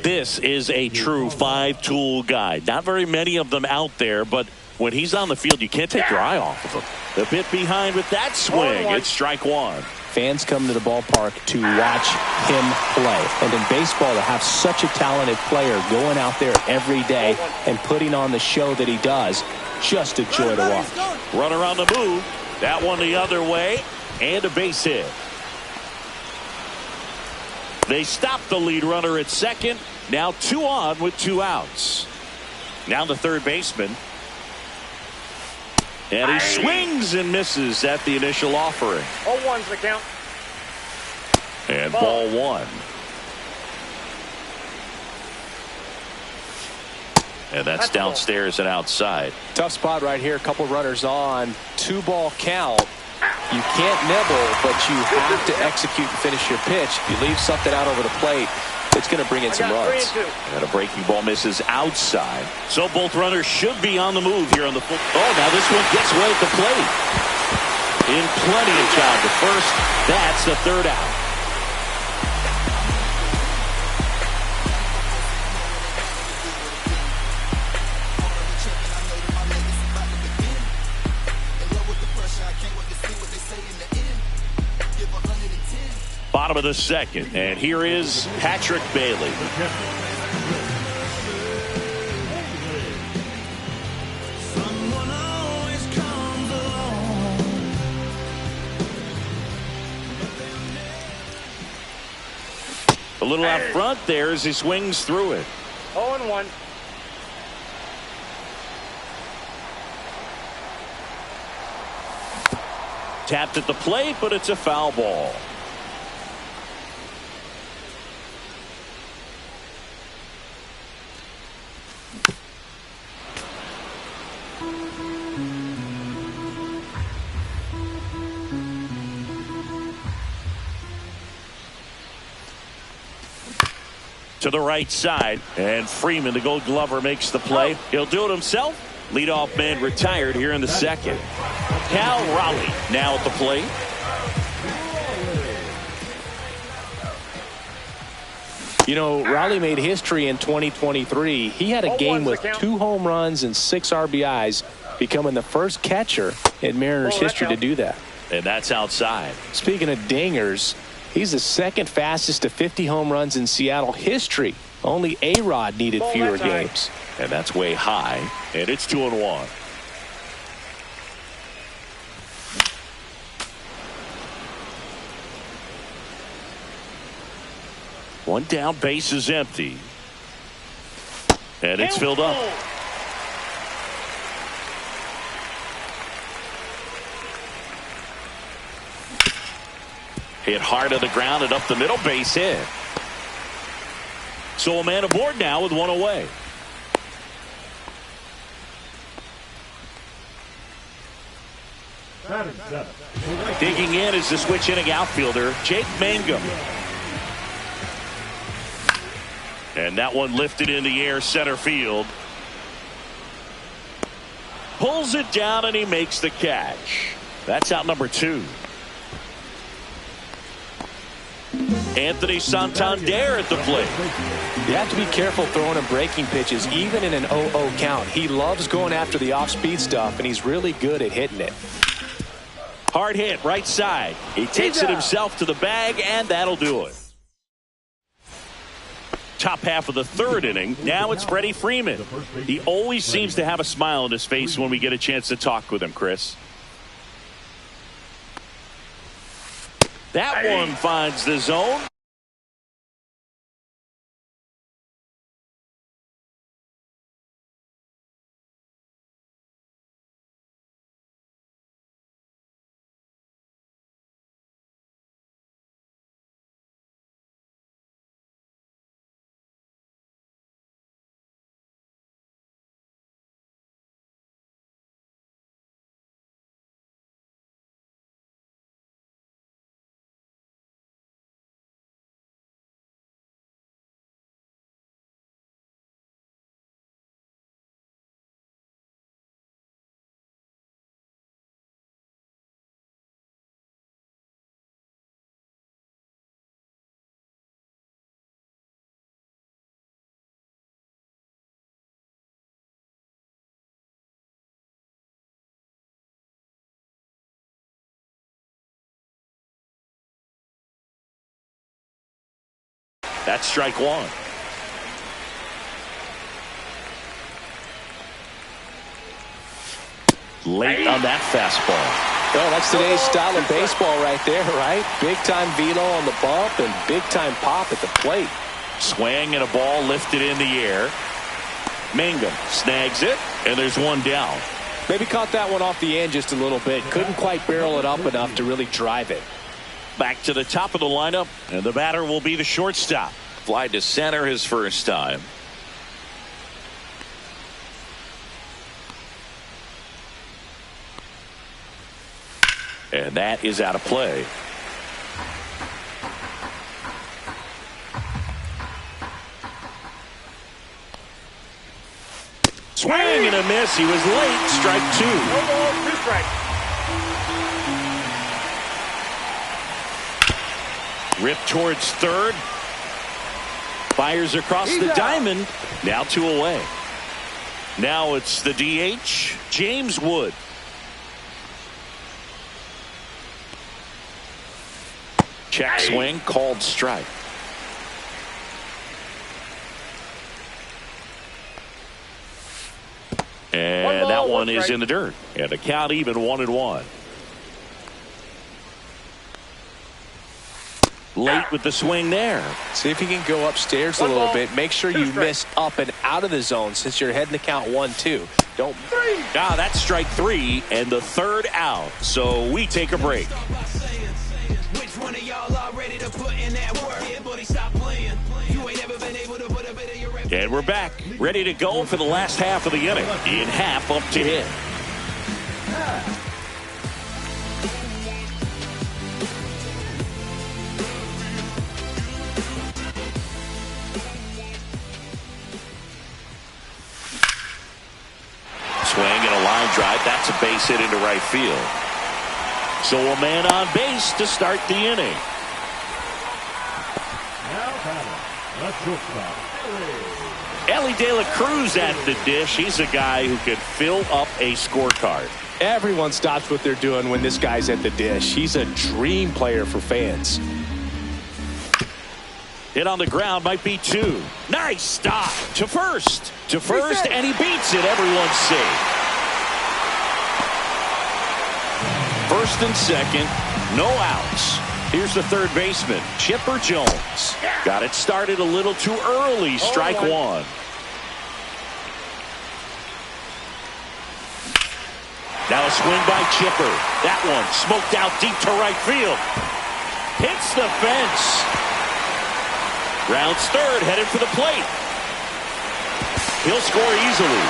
This is a true 5-tool guy. Not very many of them out there, but when he's on the field, you can't take your eye off of him. A bit behind with that swing. It's strike 1. Fans come to the ballpark to watch him play. And in baseball, to have such a talented player going out there every day and putting on the show that he does, just a joy to watch. Runner on the move. That one the other way. And a base hit. They stop the lead runner at second. Now 2 on with 2 outs. Now the third baseman. And he swings and misses at the initial offering. 0-1's the count. And ball 1. And that's downstairs and outside. Tough spot right here. A couple runners on. 2-ball count. You can't nibble, but you have to execute and finish your pitch. If you leave something out over the plate, it's going to bring in some runs. And a breaking ball misses outside. So both runners should be on the move here on the full. Oh, now this one gets away at the plate. In plenty of time to first. That's the third out. Bottom of the second, and here is Patrick Bailey. A little out front there as he swings through it. 0-1. Tapped at the plate, but it's a foul ball. To the right side, and Freeman, the Gold Glover, makes the play. He'll do it himself. Leadoff man retired here in the second. Cal Raleigh now at the plate. You know, Raleigh made history in 2023. He had a game with 2 home runs and 6 RBIs, becoming the first catcher in Mariners history to do that. And that's outside. Speaking of dingers, he's the second fastest to 50 home runs in Seattle history. Only A-Rod needed fewer games. And that's way high. And it's 2-1. One down, base is empty. And it's filled up. Hit hard to the ground and up the middle, base hit. So a man aboard now with 1 away. Digging in is the switch inning outfielder, Jake Mangum. And that one lifted in the air center field. Pulls it down and he makes the catch. That's out number 2. Anthony Santander at the plate. You have to be careful throwing him breaking pitches, even in an 0-0 count. He loves going after the off-speed stuff, and he's really good at hitting it. Hard hit, right side. He takes it himself to the bag, and that'll do it. Top half of the third inning. Now it's Freddie Freeman. He always seems to have a smile on his face when we get a chance to talk with him, Chris. That one finds the zone. That's strike one. Late on that fastball. Well, that's today's style of baseball right there, right? Big-time velo on the bump and big-time pop at the plate. Swing and a ball lifted in the air. Mangum snags it, and there's one down. Maybe caught that one off the end just a little bit. Couldn't quite barrel it up enough to really drive it. Back to the top of the lineup, and the batter will be the shortstop. Fly to center his first time. And that is out of play. Swing and a miss. He was late. Strike two. No ball, 2 strikes. Rip towards third. Fires across the diamond. Now 2 away. Now it's the DH, James Wood. Check swing, called strike. And that one is in the dirt. And the count even 1-1. Late with the swing there. See if you can go upstairs a little bit. Make sure you miss up and out of the zone since you're heading to count 1-2. Don't. That's strike 3 and the third out. So we take a break. And we're back, ready to go for the last half of the inning. In half up to hit. Swing and a line drive. That's a base hit into right field. So a man on base to start the inning. Ellie De La Cruz at the dish. He's a guy who could fill up a scorecard. Everyone stops what they're doing when this guy's at the dish. He's a dream player for fans. Hit on the ground, might be 2. Nice stop to first. To first, and he beats it. Everyone's safe. First and second, no outs. Here's the third baseman, Chipper Jones. Got it started a little too early. Strike 1. Now a swing by Chipper. That one smoked out deep to right field. Hits the fence. Rounds third, headed for the plate. He'll score easily.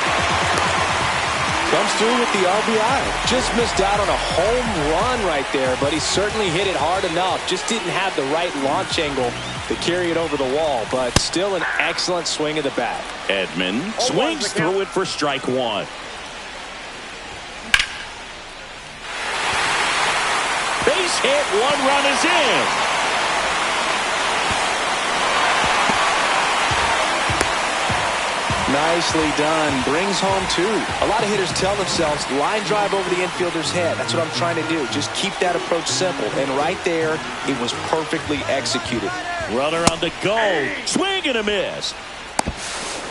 Comes through with the RBI. Just missed out on a home run right there, but he certainly hit it hard enough. Just didn't have the right launch angle to carry it over the wall, but still an excellent swing of the bat. Edman swings through it for strike 1. Base hit, 1 run is in. Nicely done. Brings home two. A lot of hitters tell themselves, line drive over the infielder's head. That's what I'm trying to do. Just keep that approach simple. And right there, it was perfectly executed. Runner on the go. Swing and a miss.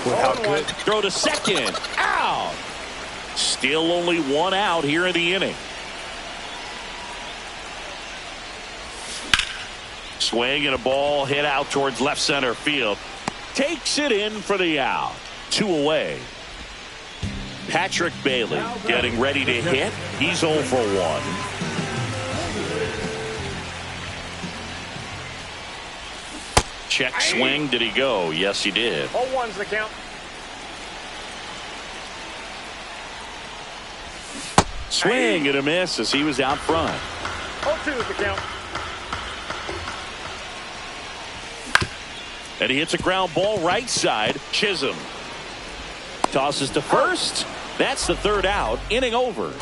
How good. Throw to second. Out. Still only one out here in the inning. Swing and a ball hit out towards left center field. Takes it in for the out. 2 away. Patrick Bailey getting ready to hit. He's 0 for 1. Check swing. Did he go? Yes, he did. 0-1's the count. Swing and a miss as he was out front. 0-2's the count. And he hits a ground ball right side. Chisholm tosses to first. That's the third out. Inning over.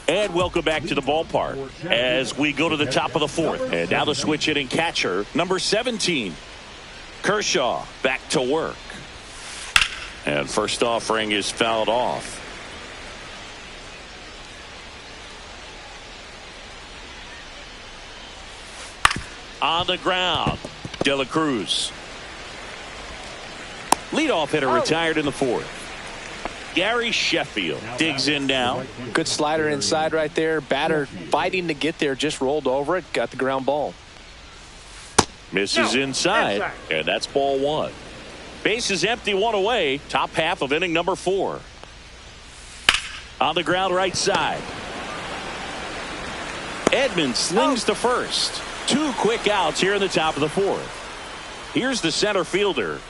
And welcome back to the ballpark as we go to the top of the fourth. And now the switch hitting catcher, number 17. Kershaw back to work. And first offering is fouled off. On the ground, De La Cruz. Leadoff hitter retired in the fourth. Gary Sheffield digs in now. Good slider inside right there. Batter fighting to get there, just rolled over it, got the ground ball. Misses inside, and that's ball 1. Base is empty, 1 away. Top half of inning number 4. On the ground right side. Edmonds slings to first. 2 quick outs here in the top of the 4th. Here's the center fielder.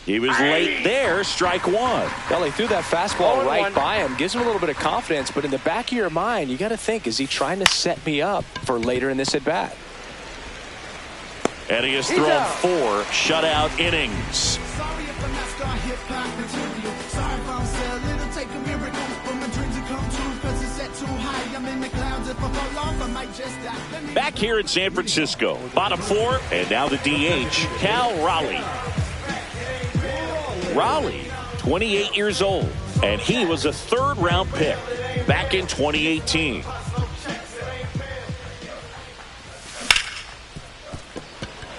He was late there. Strike 1. Well, he threw that fastball right by him. Gives him a little bit of confidence. But in the back of your mind, you got to think, is he trying to set me up for later in this at-bat? And he has thrown 4 shutout innings. Back here in San Francisco, bottom 4, and now the DH, Cal Raleigh. Raleigh, 28 years old, and he was a 3rd-round pick back in 2018.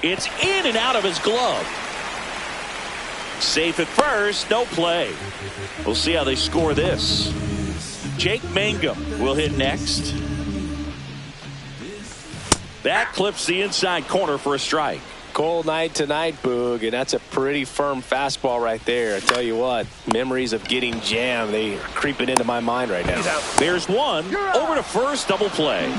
It's in and out of his glove. Safe at first, no play. We'll see how they score this. Jake Mangum will hit next. That clips the inside corner for a strike. Cold night tonight, Boog, and that's a pretty firm fastball right there. I tell you what, memories of getting jammed, they are creeping into my mind right now. There's one. Over to first, double play.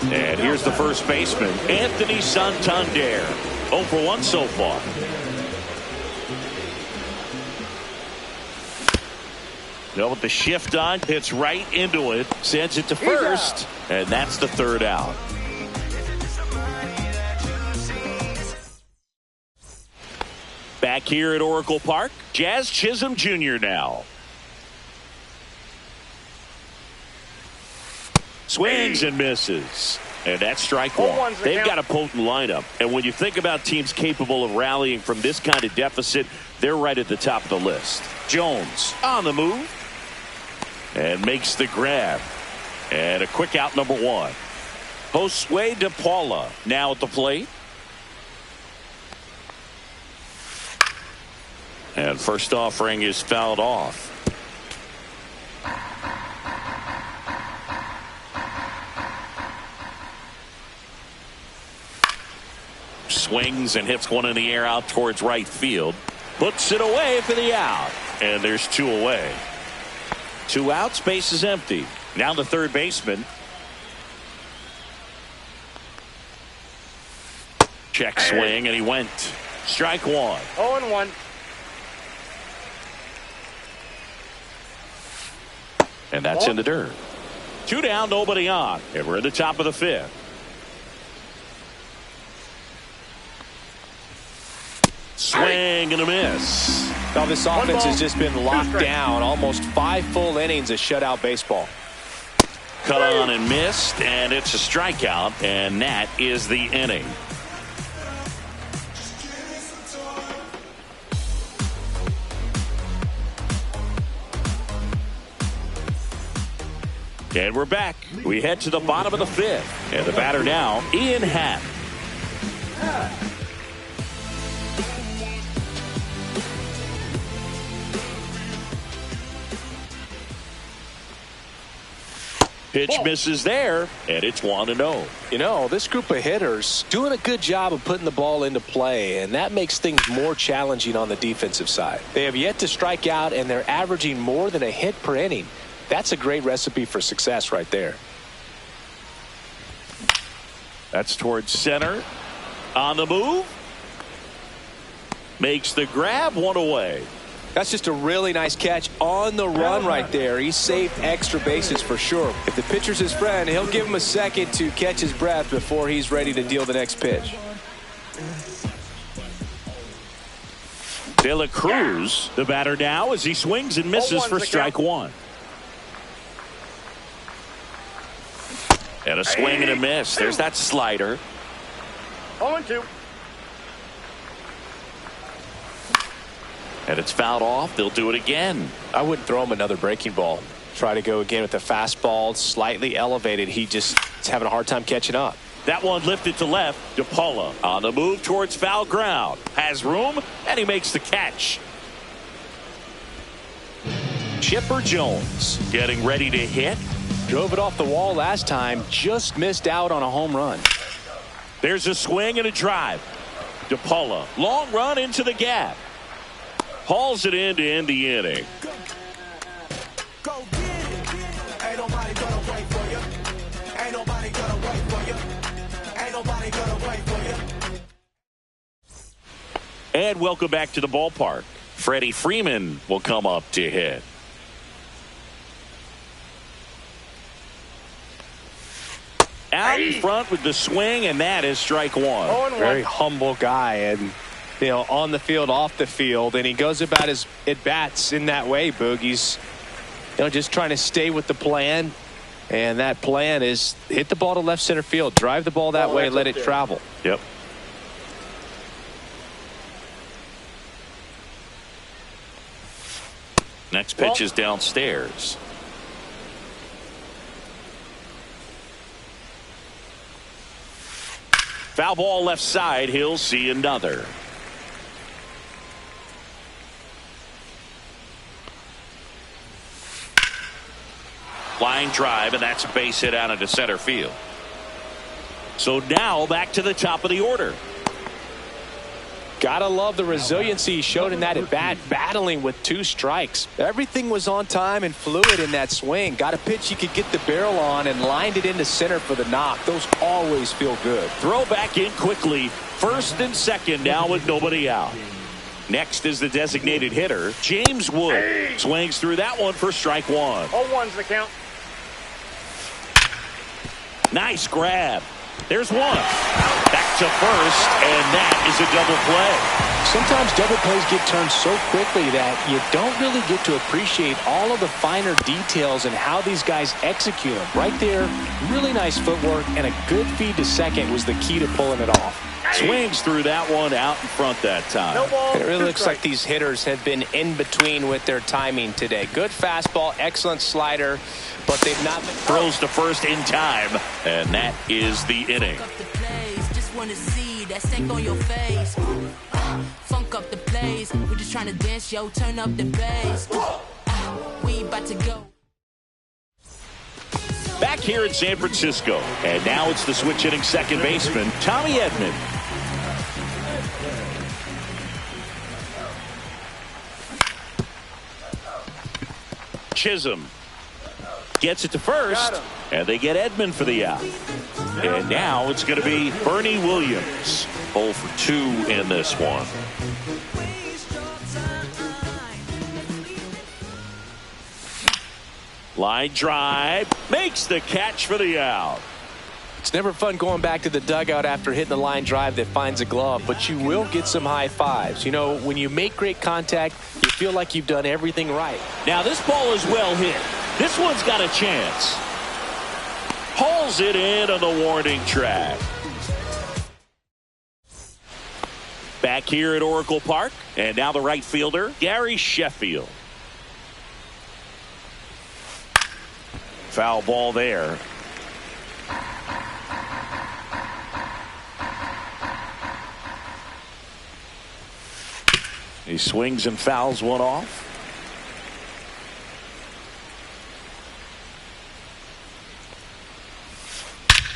And here's the first baseman, Anthony Santander. 0 for 1 so far. Now with the shift on, hits right into it, sends it to first, and that's the 3rd out. Back here at Oracle Park, Jazz Chisholm Jr. now. Swings and misses. And that's strike 1. They've got a potent lineup. And when you think about teams capable of rallying from this kind of deficit, they're right at the top of the list. Jones on the move. And makes the grab. And a quick out, number 1. Josue De Paula now at the plate. And first offering is fouled off. Swings and hits one in the air out towards right field. Puts it away for the out. And there's 2 away. 2 outs, base is empty. Now the third baseman. Check swing, and he went. Strike 1. 0-1. And that's in the dirt. 2 down, nobody on. And we're at the top of the 5th. swing and a miss. Now this offense has just been locked down. Almost 5 full innings of shutout baseball. Cut on and missed, and it's a strikeout, and that is the inning. And we're back. We head to the bottom of the 5th. And the batter now, Ian Happ. Pitch misses there, and it's 1-0. You know, this group of hitters doing a good job of putting the ball into play, and that makes things more challenging on the defensive side. They have yet to strike out, and they're averaging more than a hit per inning. That's a great recipe for success right there. That's towards center. On the move. Makes the grab, 1 away. That's just a really nice catch on the run right there. He saved extra bases for sure. If the pitcher's his friend, he'll give him a second to catch his breath before he's ready to deal the next pitch. De La Cruz, the batter now, as he swings and misses for strike 1. And a swing and a miss. There's that slider. 0-2. And it's fouled off. They'll do it again. I wouldn't throw him another breaking ball. Try to go again with the fastball, slightly elevated. He just is having a hard time catching up. That one lifted to left. DePaula on the move towards foul ground. Has room, and he makes the catch. Chipper Jones getting ready to hit. Drove it off the wall last time, just missed out on a home run. There's a swing and a drive. DePaula, long run into the gap. Hauls it in to end the inning. And welcome back to the ballpark. Freddie Freeman will come up to hit. Out in front with the swing, and that is strike 1. Very humble guy, and you know, on the field, off the field, and he goes about his at-bats in that way, Boog. He's, you know, just trying to stay with the plan, and that plan is hit the ball to left center field, drive the ball that way, let it travel. Yep. Next pitch is downstairs. Foul ball left side. He'll see another. Line drive, and that's a base hit out into center field. So now back to the top of the order. Gotta love the resiliency he showed in that at bat, battling with 2 strikes. Everything was on time and fluid in that swing. Got a pitch you could get the barrel on and lined it into center for the knock. Those always feel good. Throw back in quickly. First and second now with nobody out. Next is the designated hitter, James Wood. Swings through that one for strike 1. 0-1's the count. Nice grab. There's one. Back to first, and that is a double play. Sometimes double plays get turned so quickly that you don't really get to appreciate all of the finer details and how these guys execute them. Right there, really nice footwork, and a good feed to second was the key to pulling it off. Swings through that one out in front that time. No ball. It really looks like these hitters have been in between with their timing today. Good fastball, excellent slider, but they've not been. Throws to first in time, and that is the inning. Just want to see that stank on your face. Funk up the plays. We're just trying to dance, yo. Turn up the bass. We about to go. Back here in San Francisco, and now it's the switch hitting second baseman, Tommy Edman. Chisholm gets it to first, and they get Edman for the out. And now it's going to be Bernie Williams. 0 for 2 in this one. Line drive, makes the catch for the out. It's never fun going back to the dugout after hitting the line drive that finds a glove, but you will get some high fives. You know, when you make great contact, you feel like you've done everything right. Now this ball is well hit. This one's got a chance. Hauls it in on the warning track. Back here at Oracle Park, and now the right fielder, Gary Sheffield. Foul ball there. He swings and fouls one off.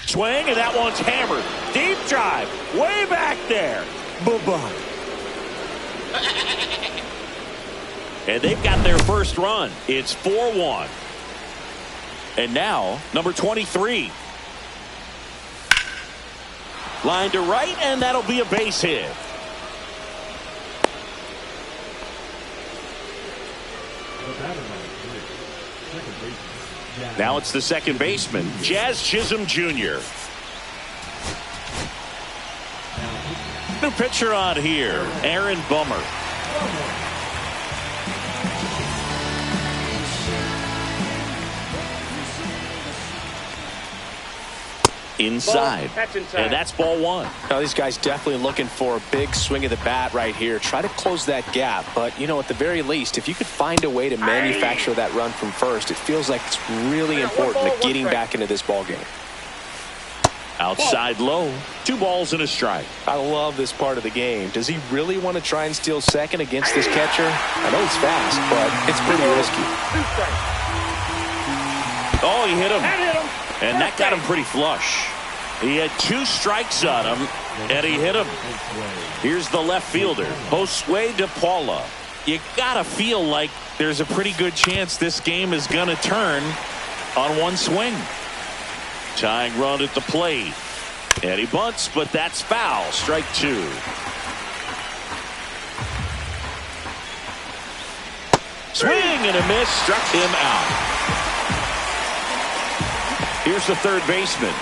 Swing, and that one's hammered. Deep drive, way back there. Bye-bye. And they've got their first run. It's 4-1. And now, number 23. Line to right, and that'll be a base hit. Now it's the second baseman, Jazz Chisholm Jr. New pitcher on here, Aaron Bummer. Inside. And that's ball one. Now these guys definitely looking for a big swing of the bat right here. Try to close that gap. But, you know, at the very least, if you could find a way to manufacture that run from first, it feels like it's really important to getting back into this ball game. Outside low. 2 balls and a strike. I love this part of the game. Does he really want to try and steal second against this catcher? I know he's fast, but it's pretty risky. Oh, he hit him. And that got him pretty flush. He had 2 strikes on him, and he hit him. Here's the left fielder, Josue De Paula. You gotta feel like there's a pretty good chance this game is gonna turn on one swing. Tying run at the plate. And he bunts, but that's foul. Strike 2. Swing and a miss. Struck him out. Here's the third baseman.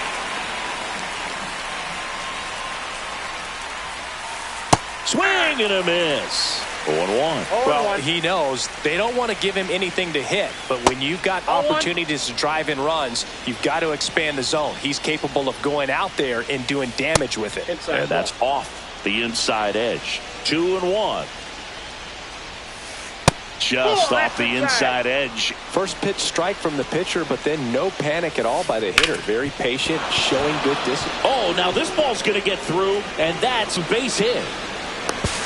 Swing and a miss. 0-1. Well, he knows they don't want to give him anything to hit, but when you've got opportunities to drive in runs, you've got to expand the zone. He's capable of going out there and doing damage with it. And that's off the inside edge. 2-1. Just off the inside edge. First pitch strike from the pitcher, but then no panic at all by the hitter. Very patient, showing good distance. Oh, now this ball's going to get through, and that's a base hit.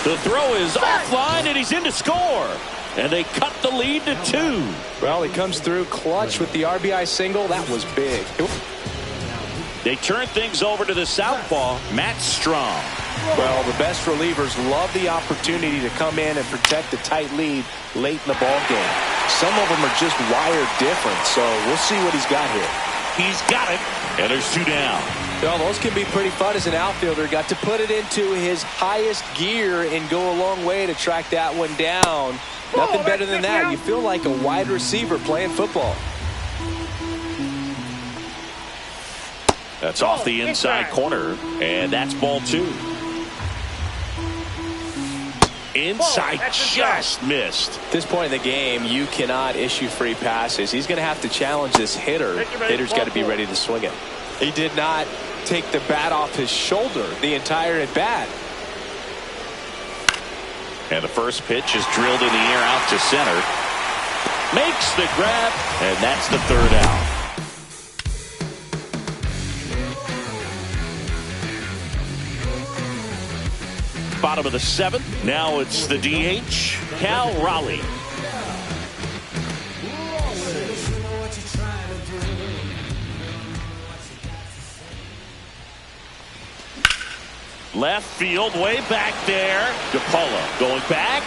The throw is offline, and he's in to score. And they cut the lead to 2. Well, he comes through clutch with the RBI single. That was big. They turn things over to the southpaw, Matt Strom. Well, the best relievers love the opportunity to come in and protect a tight lead late in the ball game. Some of them are just wired different, so we'll see what he's got here. He's got it, and there's 2 down. Well, those can be pretty fun as an outfielder. Got to put it into his highest gear and go a long way to track that one down. Nothing better than that. You feel like a wide receiver playing football. That's off the inside corner, and that's ball 2. Inside just missed. At this point in the game, you cannot issue free passes. He's going to have to challenge this hitter. Hitter's got to be ready to swing it. He did not take the bat off his shoulder the entire at bat. And the first pitch is drilled in the air out to center. Makes the grab, and that's the 3rd out. Bottom of the 7th. Now it's the DH, Cal Raleigh. Left field, way back there. DePaula going back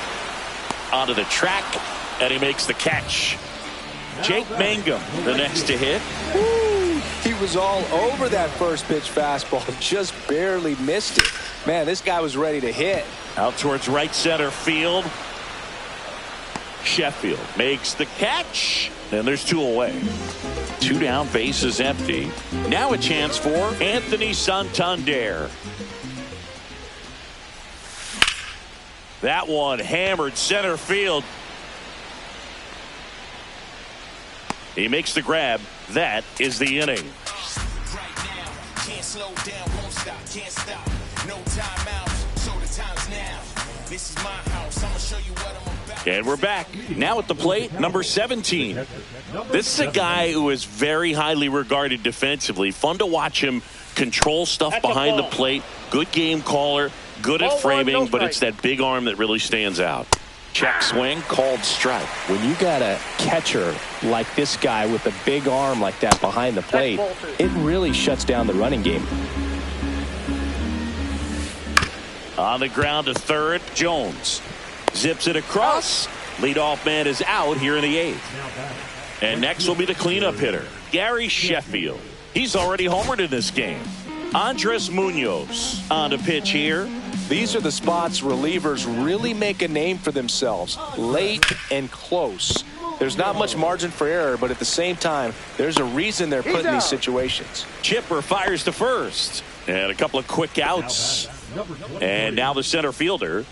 onto the track, and he makes the catch. Jake Mangum, the next to hit. Woo! He was all over that first pitch fastball, just barely missed it. Man, this guy was ready to hit. Out towards right center field. Sheffield makes the catch, and there's 2 away. 2 down, base is empty. Now a chance for Anthony Santander. That one hammered center field. He makes the grab. That is the inning. Right now, can't slow down, won't stop, can't stop. No timeout, so the time's now. This is my house, I'm gonna show you what I'm about. And we're back. Now at the plate, number 17. This is a guy who is very highly regarded defensively. Fun to watch him control stuff behind the plate. Good game caller, good at framing, but it's that big arm that really stands out. Check swing, called strike. When you got a catcher like this guy with a big arm like that behind the plate, it really shuts down the running game. On the ground to third, Jones zips it across. Leadoff man is out here in the 8th. And next will be the cleanup hitter, Gary Sheffield. He's already homered in this game. Andres Munoz on the pitch here. These are the spots relievers really make a name for themselves, late and close. There's not much margin for error, but at the same time, there's a reason they're put in these situations. Chipper fires to first. And a couple of quick outs. And now the center fielder.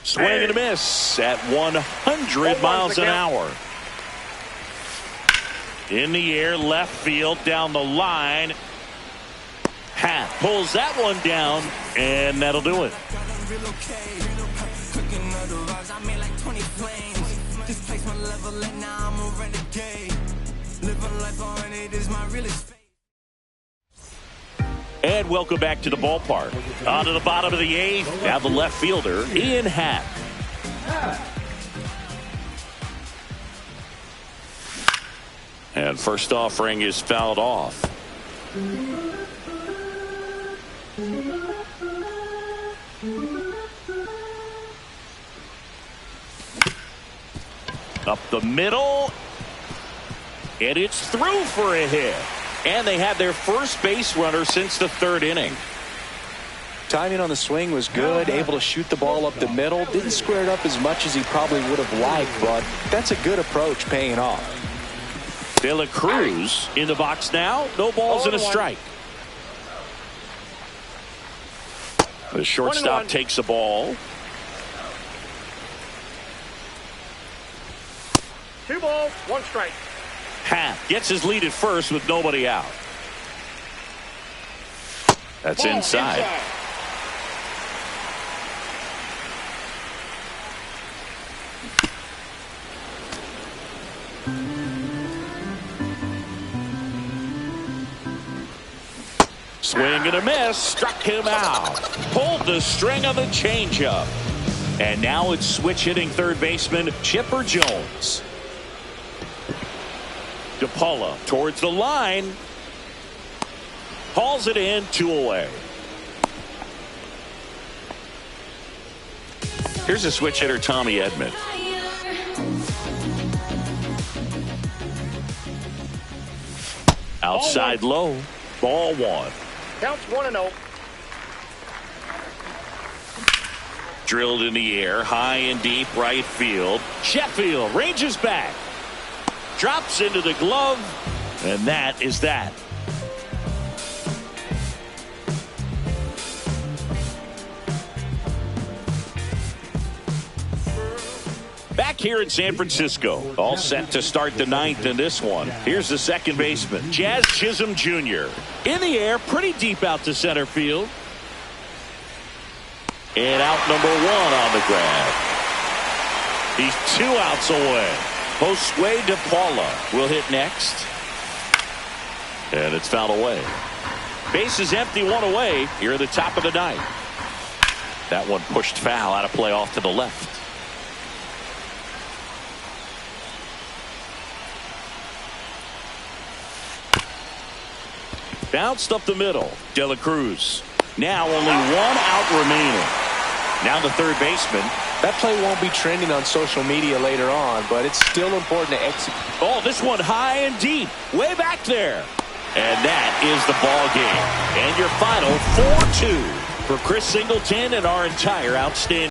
Swing and a miss at 100 miles an hour. In the air, left field, down the line. Hat pulls that one down, and that'll do it. And welcome back to the ballpark. On to the bottom of the 8th. Now the left fielder, Ian Happ. And first offering is fouled off. Up the middle. And it's through for a hit. And they had their first base runner since the 3rd inning. Timing on the swing was good, able to shoot the ball up the middle. Didn't square it up as much as he probably would have liked, but that's a good approach, paying off. De La Cruz in the box now. No balls and a strike. The shortstop takes the ball. 2 balls, 1 strike. Happ gets his lead at first with nobody out. That's inside. Swing and a miss. Struck him out. Pulled the string on the changeup. And now it's switch hitting third baseman Chipper Jones. DePaula towards the line. Hauls it in, 2 away. Here's a switch hitter, Tommy Edman. Outside low. Ball 1. Counts 1-0. Drilled in the air, high and deep right field. Sheffield ranges back. Drops into the glove. And that is that. Back here in San Francisco, all set to start the 9th in this one. Here's the second baseman, Jazz Chisholm Jr. In the air, pretty deep out to center field. And out number 1 on the grab. He's 2 outs away. Josue DePaula will hit next. And it's fouled away. Base is empty, 1 away here at the top of the 9th. That one pushed foul, out of play off to the left. Bounced up the middle. De La Cruz. Now only 1 out remaining. Now the third baseman. That play won't be trending on social media later on, but it's still important to execute. Oh, this one high and deep. Way back there. And that is the ball game. And your final 4-2 for Chris Singleton and our entire outstanding